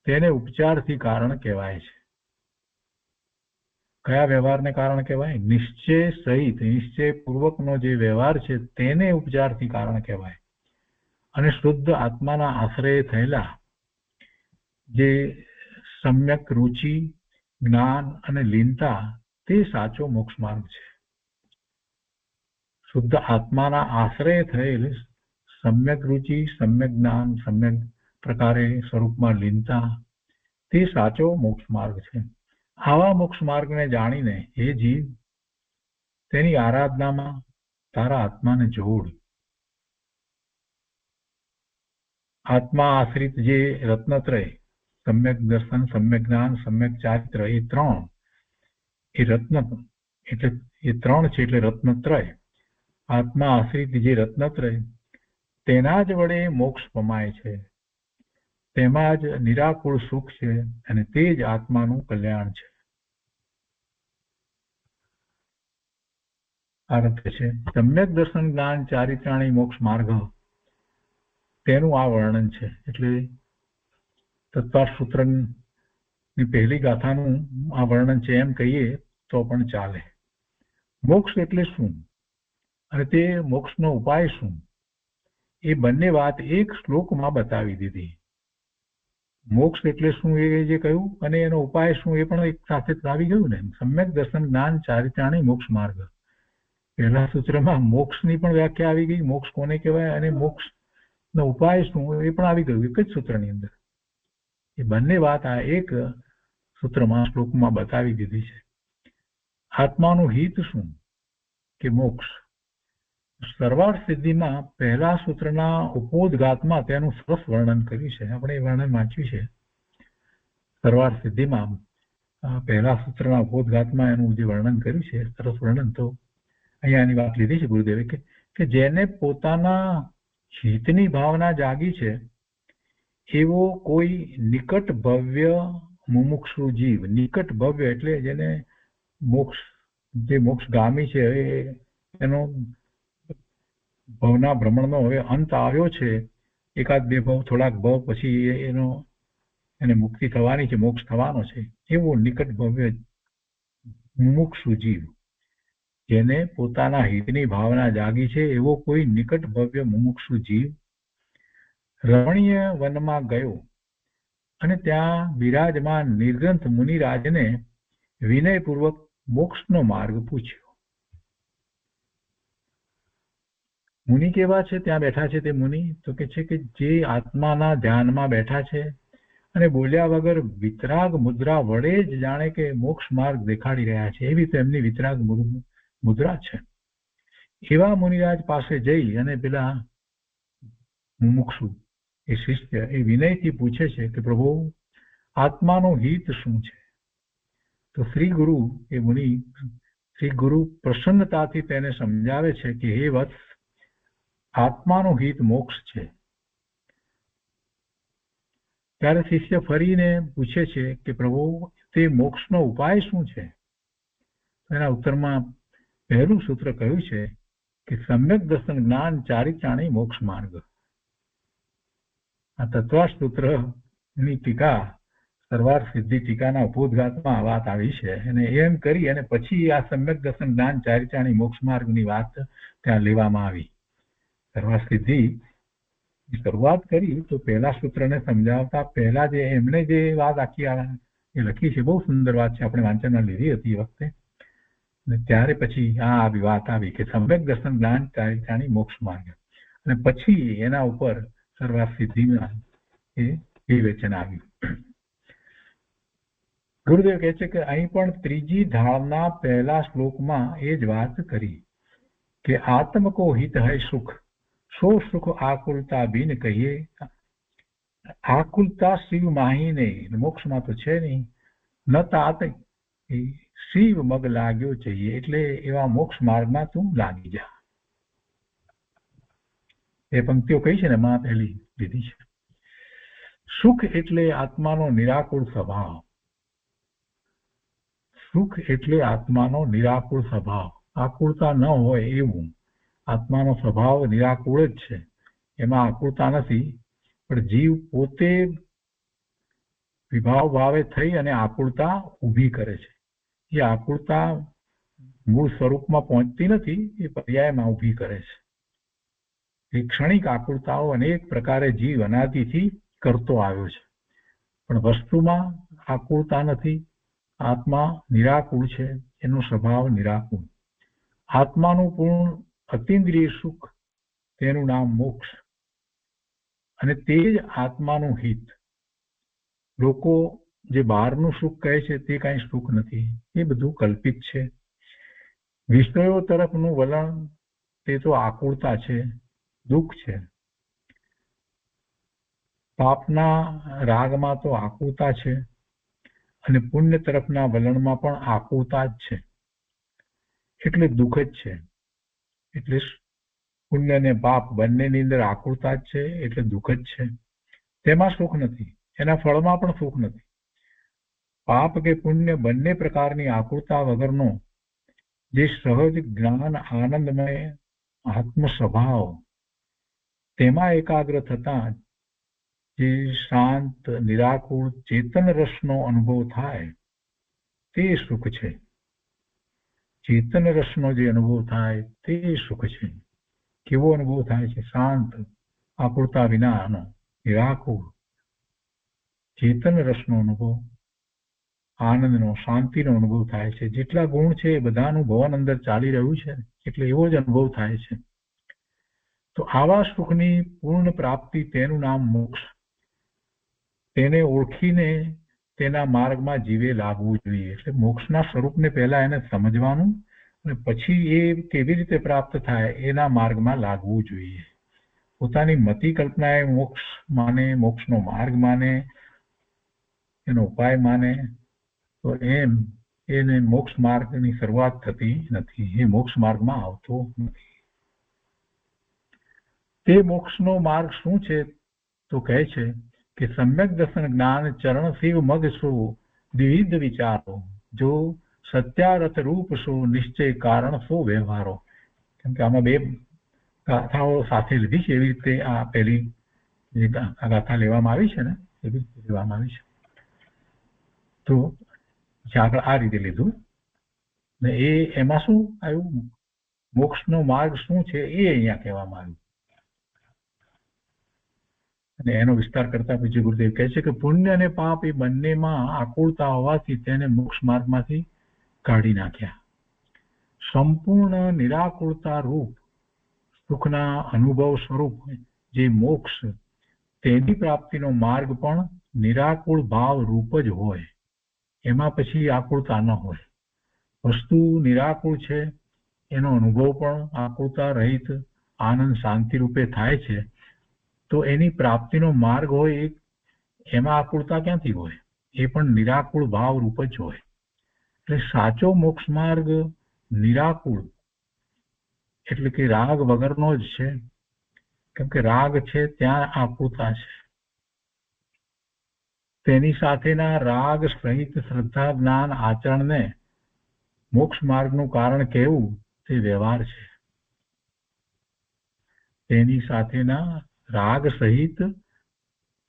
તેને ઉપચારથી કારણ કહેવાય છે. કયા વ્યવહારને કારણ કહેવાય? નિશ્ચય સહિત નિશ્ચયપૂર્વકનો જે વ્યવહાર છે તેને ઉપચારથી કારણ કહેવાય. અને શુદ્ધ આત્માના આશ્રય થયેલા જે સમ્યક રુચિ, જ્ઞાન અને લીનતા તે સાચો મોક્ષ માર્ગ છે. શુદ્ધ આત્માના આશ્રય થયેલ સમ્યક રુચિ, સમ્યક જ્ઞાન, સમ્યક પ્રકારે સ્વરૂપમાં લીનતા તે સાચો મોક્ષ માર્ગ છે. આવા મોક્ષ માર્ગને જાણીને એ જીવ તેની આરાધનામાં તારા આત્માને જોડ. આત્મા આશ્રિત જે રત્નત્રય, સમ્યક દર્શન, સમ્યક જ્ઞાન, સમ્યક ચારિત્ર, એ ત્રણ છે એટલે રત્નત્રય. આત્મા આશ્રિત જે રત્નત્રય તેના જ વડે મોક્ષ પમાય છે, તેમાં જ નિરાકુળ સુખ છે અને તે જ આત્માનું કલ્યાણ છે. આ રીતે છે સમ્યક દર્શન, જ્ઞાન, ચારિત્રાણી મોક્ષ માર્ગ, તેનું આ વર્ણન છે. એટલે તત્વાર સૂત્રની પહેલી ગાથાનું આ વર્ણન છે એમ કહીએ તો પણ ચાલે. મોક્ષ એટલે શું અને તે મોક્ષનો ઉપાય શું, એ બંને વાત એક શ્લોકમાં બતાવી દીધી. મોક્ષ એટલે શું એ જે કહ્યું અને એનો ઉપાય શું એ પણ એક સાથે આવી ગયું ને. સમ્યક દર્શન, જ્ઞાન, ચારિત્રાણી મોક્ષ માર્ગ. પહેલા સૂત્રમાં મોક્ષની પણ વ્યાખ્યા આવી ગઈ, મોક્ષ કોને કહેવાય અને મોક્ષનો ઉપાય શું એ પણ આવી ગયું એક જ સૂત્રની અંદર. એ બંને વાત આ એક સૂત્રમાં શ્લોકમાં બતાવી દીધી છે. આત્માનું હિત શું કે મોક્ષ. સર્વાર્થ સિદ્ધિમાં પહેલા સૂત્રના ઉપોદઘાતમાં તેનું સરસ વર્ણન કર્યું છે. આપણે એ વર્ણન વાંચ્યું છે. સર્વાર્થ સિદ્ધિમાં પહેલા સૂત્રના ઉપોદઘાતમાં એનું જે વર્ણન કર્યું છે સરસ વર્ણન. તો અહીંયાની વાત લીધી છે ગુરુદેવે કે જેને પોતાના હિતની ભાવના જાગી છે એવો કોઈ નિકટ ભવ્ય મુમુક્ષુ જીવ. નિકટ ભવ્ય એટલે જેને જે મોક્ષગામી છે એનો ભવના ભ્રમણનો હવે અંત આવ્યો છે, એકાદ બે ભવ, થોડાક ભવ પછી એને મુક્તિ થવાની છે, મોક્ષ થવાનો છે, એવો નિકટ ભવ્ય મુમુક્ષુ જીવ, જેને પોતાના હિતની ભાવના જાગી છે એવો કોઈ નિકટ ભવ્ય મુમુક્ષુ જીવ રમણીય વનમાં ગયો અને ત્યાં બિરાજમાન નિર્ગ્રંથ મુનિરાજને વિનયપૂર્વક મોક્ષનો માર્ગ પૂછ્યો. મુનિ કેવા છે ત્યાં બેઠા છે તે મુનિ? તો કે છે કે જે આત્માના ધ્યાનમાં બેઠા છે અને બોલ્યા વગર વિતરાગ મુદ્રા વડે જ જાણે કે મોક્ષ માર્ગ દેખાડી રહ્યા છે, એવી તો એમની વિતરાગ મુદ્રા છે. એવા મુનિરાજ પાસે જઈ અને પેલા મુમુક્ષુ એ શિષ્ય એ વિનયથી પૂછે છે કે પ્રભુ આત્માનું હિત શું છે? તો શ્રી ગુરુ પ્રસન્નતાથી તેને સમજાવે છે કે હે વત્સ, આત્માનું હિત મોક્ષ છે. ત્યારે શિષ્ય ફરીને પૂછે છે કે પ્રભુ તે મોક્ષનો ઉપાય શું છે? એના ઉત્તરમાં પહેલું સૂત્ર કહ્યું છે કે સમ્યક દર્શન, જ્ઞાન, ચારિત્રાણી મોક્ષ માર્ગ. આ તત્વાર સૂત્રની ટીકા સર્વાર્થ સિદ્ધિ ટીકાના ઉપોદઘાતમાં વાત આવી છે અને એમ કરી અને પછી આ સમ્યક દર્શન, જ્ઞાન, ચારિત્રાણી મોક્ષ માર્ગની વાત ત્યાં લેવામાં આવી. સર્વાર્થ સિદ્ધિ શરૂઆત કરી તો પહેલા સૂત્રને સમજાવતા પહેલા જે એમણે જે વાત આખી એ લખી છે, બહુ સુંદર વાત છે, આપણે વાંચનમાં લીધી હતી એ વખતે. ત્યારે પછી આ આવી વાત આવી કે સમ્યક દર્શન, જ્ઞાન, ચારિત્રાણી મોક્ષ માર્ગ, અને પછી એના ઉપર સર્વાર્થ સિદ્ધિમાં એ વિવેચન આવ્યું. ગુરુદેવ કહે છે કે અહીં પણ ત્રીજી ધાળના પહેલા શ્લોકમાં એ જ વાત કરી કે આત્મ કો હિત હૈ સુખ, સો સુખ આકુલતા બિન કહીએ. આકુલતા શિવ માહીને, મોક્ષમાં તો છે નહીં. ન તાત શિવ મગ લાગ્યો चाहिए, એટલે એવા મોક્ષ માર્ગમાં તું લાગી જા. એ પંક્તિઓ કઈ છે ને માં પહેલી લીધી છે. સુખ એટલે આત્માનો નિરાકુળ સ્વભાવ. સુખ એટલે આત્માનો નિરાકુળ સ્વભાવ. આકુળતા ન હોય એવું. આત્માનો સ્વભાવ નિરાકુળ જ છે, એમાં આકુળતા નથી. પણ જીવ પોતે વિભાવ ભાવે થઈ અને આકુળતા ઊભી કરે છે. એ આકુળતા મૂળ સ્વરૂપમાં પહોંચતી નથી, એ પર્યાયમાં ઊભી કરે છે. એ ક્ષણિક આકુળતાઓ અનેક પ્રકારે જીવ અનાદિથી કરતો આવ્યો છે, પણ વસ્તુમાં આકુળતા નથી. આત્મા નિરાકુળ છે, એનો સ્વભાવ નિરાકુળ. આત્માનું પૂર્ણ અતિન્દ્રિય સુખ, તેનું નામ મોક્ષ, અને તે જ આત્માનું હિત. લોકો જે બહારનું સુખ કહે છે તે કાંઈ સુખ નથી, એ બધું કલ્પિત છે. વિષયો તરફનું વલણ તે તો આકુળતા છે, દુઃખ છે. પાપના રાગમાં તો આકુળતા છે, અને પુણ્ય તરફના વલણમાં પણ આકુળતા જ છે, એટલે દુઃખ જ છે. એટલે પુણ્ય અને પાપ બંનેની અંદર આકુળતા જ છે, એટલે દુઃખ જ છે. તેમાં સુખ નથી, એના ફળમાં પણ સુખ નથી. પાપ કે પુણ્ય બંને પ્રકારની આકુળતા વગરનો જે સહજ જ્ઞાન આનંદમય આત્મ સ્વભાવ, તેમાં એકાગ્ર થતા જે શાંત નિરાકુળ ચેતન રસનો અનુભવ થાય તે સુખ છે. ચેતન રસનો જે અનુભવ થાય તે સુખ છે. કેવો અનુભવ થાય છે? શાંત, આકુળતા વિનાનો, નિરાકુળ ચેતન રસનો અનુભવ, આનંદનો, શાંતિનો અનુભવ થાય છે. જેટલા ગુણ છે એ બધાનું ભવન અંદર ચાલી રહ્યું છે, એટલે એવો જ અનુભવ થાય છે. તો આવા સુખની પૂર્ણ પ્રાપ્તિ, તેનું નામ મોક્ષ. તેને ઓળખીને તેના માર્ગમાં જીવે લાગવું જોઈએ. એટલે મોક્ષના સ્વરૂપને પહેલા એને સમજવાનું, અને પછી એ કેવી રીતે પ્રાપ્ત થાય એના માર્ગમાં લાગવું જોઈએ. પોતાની મતિ કલ્પના એ મોક્ષ માને, મોક્ષનો માર્ગ માને, એનો ઉપાય માને, તો એમ એને મોક્ષ માર્ગની શરૂઆત થતી નથી. એ મોક્ષ માર્ગમાં આવતો નથી. તે મોક્ષનો માર્ગ શું છે? તો કહે છે કે સમ્યક દર્શન જ્ઞાન ચરણ શિવ મગ સો દ્વિવિધ વિચારો, જો સત્યારથ રૂપ સો નિશ્ચય કારણ સો વ્યવહારો. કેમ કે આમાં બે ગાથાઓ સાથે લીધી છે, એવી રીતે આ પહેલી જે ગાથા લેવામાં આવી છે ને એવી રીતે લેવામાં આવી છે. તો આગળ આ રીતે લીધું ને એ એમાં શું આવ્યું? મોક્ષનો માર્ગ શું છે એ અહીંયા કહેવામાં આવ્યું. અને એનો વિસ્તાર કરતા પછી ગુરુદેવ કહે છે કે પુણ્ય અને પાપ એ બંનેમાં આકુળતા હોવાથી તેને મોક્ષ માર્ગમાંથી કાઢી નાખ્યા. સંપૂર્ણ નિરાકુળતા રૂપ સુખના અનુભવ સ્વરૂપ જે મોક્ષ, તેની પ્રાપ્તિનો માર્ગ પણ નિરાકુળ ભાવ રૂપ જ હોય. એમાં પછી આકુળતા ન હોય. વસ્તુ નિરાકુળ છે, એનો અનુભવ પણ આકુળતા રહિત આનંદ શાંતિ રૂપે થાય છે. તો એની પ્રાપ્તિનો માર્ગ હોય, એમાં આકુળતા ક્યાંથી હોય? એ પણ નિરાકુળ ભાવ રૂપ જ હોય. એટલે સાચો મોક્ષ માર્ગ નિરાકુળ, એટલે કે રાગ વગરનો જ છે. કેમ કે રાગ છે ત્યાં આકુળતા છે. તેની સાથેના રાગ સહિત શ્રદ્ધા જ્ઞાન આચરણને મોક્ષ માર્ગનું કારણ કહેવું તે વ્યવહાર છે. તેની સાથેના રાગ સહિત,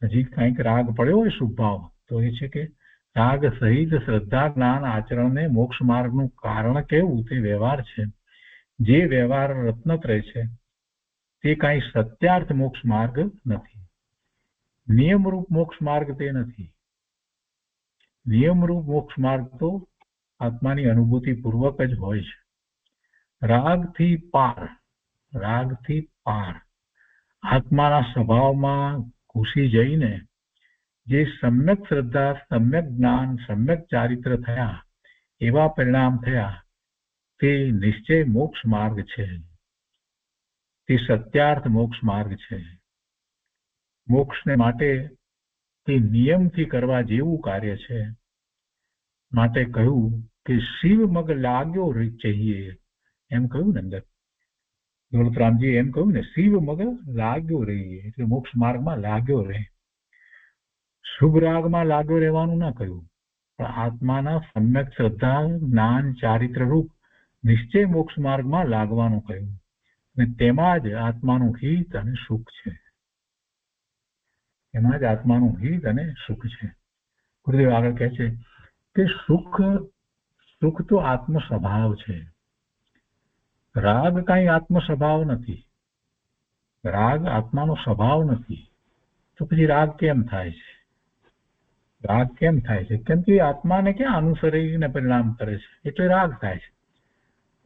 હજી કંઈક રાગ પડ્યો હોય શુભ ભાવ, તો એ છે કે રાગ સહિત શ્રદ્ધા જ્ઞાન આચરણને મોક્ષ માર્ગનું કારણ કહેવું તે વ્યવહાર છે. જે વ્યવહાર રત્નત્રય છે તે કાંઈ સત્યાર્થ મોક્ષ માર્ગ નથી. નિયમરૂપ મોક્ષ માર્ગ તે નથી. નિયમરૂપ મોક્ષ માર્ગ તો આત્માની અનુભૂતિ પૂર્વક જ હોય છે. રાગથી પાર, રાગથી પાર આત્માના સ્વભાવમાં ઘૂસી જઈને જે સમ્યક શ્રદ્ધા, સમ્યક જ્ઞાન, સમ્યક ચારિત્ર થયા, એવા પરિણામ થયા, તે નિશ્ચય મોક્ષ માર્ગ છે. તે સત્યાર્થ મોક્ષ માર્ગ છે. મોક્ષને માટે તે નિયમથી કરવા જેવું કાર્ય છે. માટે કહ્યું કે શિવ મગ લાગ્યો चाहिए, એમ કહ્યું ને અંદર દોલતરામજી એમ કહ્યું ને, શિવ મગ લાગ્યો રહીએ એટલે મોક્ષ માર્ગમાં લાગ્યો રહે. શુભ રાગમાં લાગ્યો રહેવાનું ના કહ્યું, પણ આત્માના સમ્યક શ્રદ્ધા જ્ઞાન ચારિત્ર રૂપ નિશ્ચય મોક્ષ માર્ગમાં લાગવાનું કહ્યું. અને તેમાં જ આત્માનું હિત અને સુખ છે. એમાં જ આત્માનું હિત અને સુખ છે. ગુરુદેવ આગળ કહે છે કે સુખ તો આત્મ સ્વભાવ છે. રાગ કઈ આત્મ સ્વભાવ નથી. રાગ આત્માનો સ્વભાવ નથી. તો પછી રાગ કેમ થાય છે? રાગ કેમ થાય છે? કેમ કે આત્માને ક્યાં અનુસરીને પરિણામ કરે છે, એટલે રાગ થાય છે.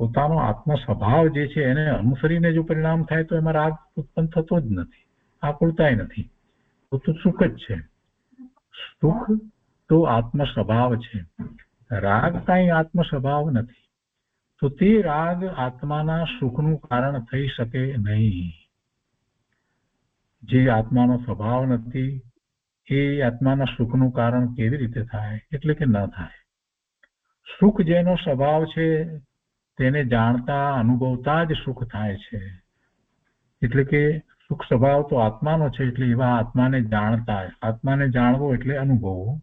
પોતાનો આત્મ સ્વભાવ જે છે એને અનુસરીને જો પરિણામ થાય તો એમાં રાગ ઉત્પન્ન થતો જ નથી, આકુળતાય નથી. તો સુખ જ છે. સુખ તો આત્મ સ્વભાવ છે. રાગ કઈ આત્મ સ્વભાવ નથી. તો તે રાગ આત્માના સુખનું કારણ થઈ શકે નહીં. જે આત્માનો સ્વભાવ નથી એ આત્માના સુખનું કારણ કેવી રીતે થાય? એટલે કે ન થાય. સુખ જેનો સ્વભાવ છે તેને જાણતા અનુભવતા જ સુખ થાય છે. એટલે કે સુખ સ્વભાવ તો આત્માનો છે, એટલે એવા આત્માને જાણતા, આત્માને જાણવો એટલે અનુભવવો,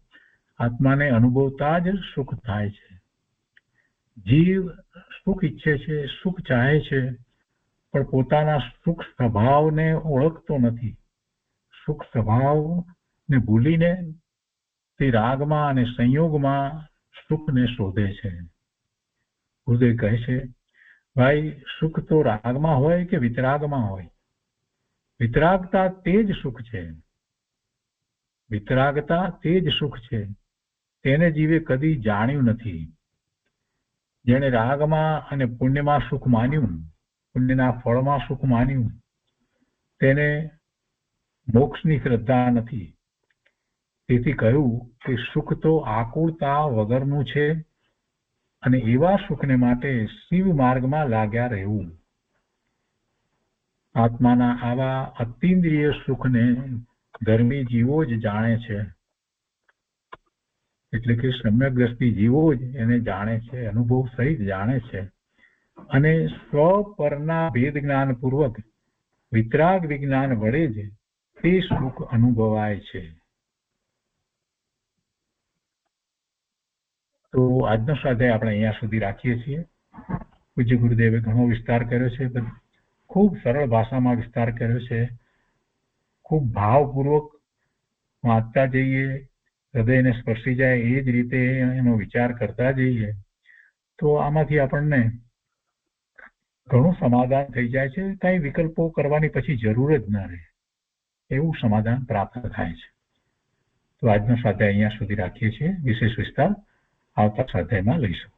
આત્માને અનુભવતા જ સુખ થાય છે. જીવ સુખ ઈચ્છે છે, સુખ ચાહે છે, પણ પોતાના સુખ સ્વભાવને ઓળખતો નથી. સુખ સ્વભાવને ભૂલીને તે રાગમાં અને સંયોગમાં સુખને શોધે છે. ગુરુદેવ કહે છે, ભાઈ સુખ તો રાગમાં હોય કે વિતરાગમાં હોય, વિતરાગતા તે જ સુખ છે. વિતરાગતા તે જ સુખ છે. તેને જીવે કદી જાણ્યું નથી. જેણે રાગમાં અને પુણ્યમાં સુખ માન્યું, પુણ્યના ફળમાં સુખ માન્યું, તેને મોક્ષની શ્રદ્ધા નથી. તેથી કહ્યું કે સુખ તો આકુળતા વગરનું છે, અને એવા સુખને માટે શિવ માર્ગમાં લાગ્યા રહેવું. આત્માના આવા અતિન્દ્રિય સુખને ધર્મી જીવો જ જાણે છે. એટલે કે સમ્યક દ્રષ્ટિ જીવો જ એને જાણે છે, અનુભવ સહિત જાણે છે. અને સ્વપરના ભેદ જ્ઞાન પૂર્વક વિતરાગ વિજ્ઞાન વડે જ તે સુખ અનુભવાય છે. તો આજનો સ્વાધ્યાય આપણે અહીંયા સુધી રાખીએ છીએ. પૂજ્ય ગુરુદેવે ઘણો વિસ્તાર કર્યો છે, ખૂબ સરળ ભાષામાં વિસ્તાર કર્યો છે. ખૂબ ભાવપૂર્વક વાંચતા જઈએ, હૃદયને સ્પર્શી જાય એ જ રીતે એનો વિચાર કરતા જઈએ તો આમાંથી આપણને ઘણું સમાધાન થઈ જાય છે. કઈ વિકલ્પો કરવાની પછી જરૂર જ ના રહે, એવું સમાધાન પ્રાપ્ત થાય છે. તો આજનો સ્વાધ્યાય અહીંયા સુધી રાખીએ છીએ. વિશેષ વિસ્તાર આવતા સ્વાધ્યાયમાં લઈશું.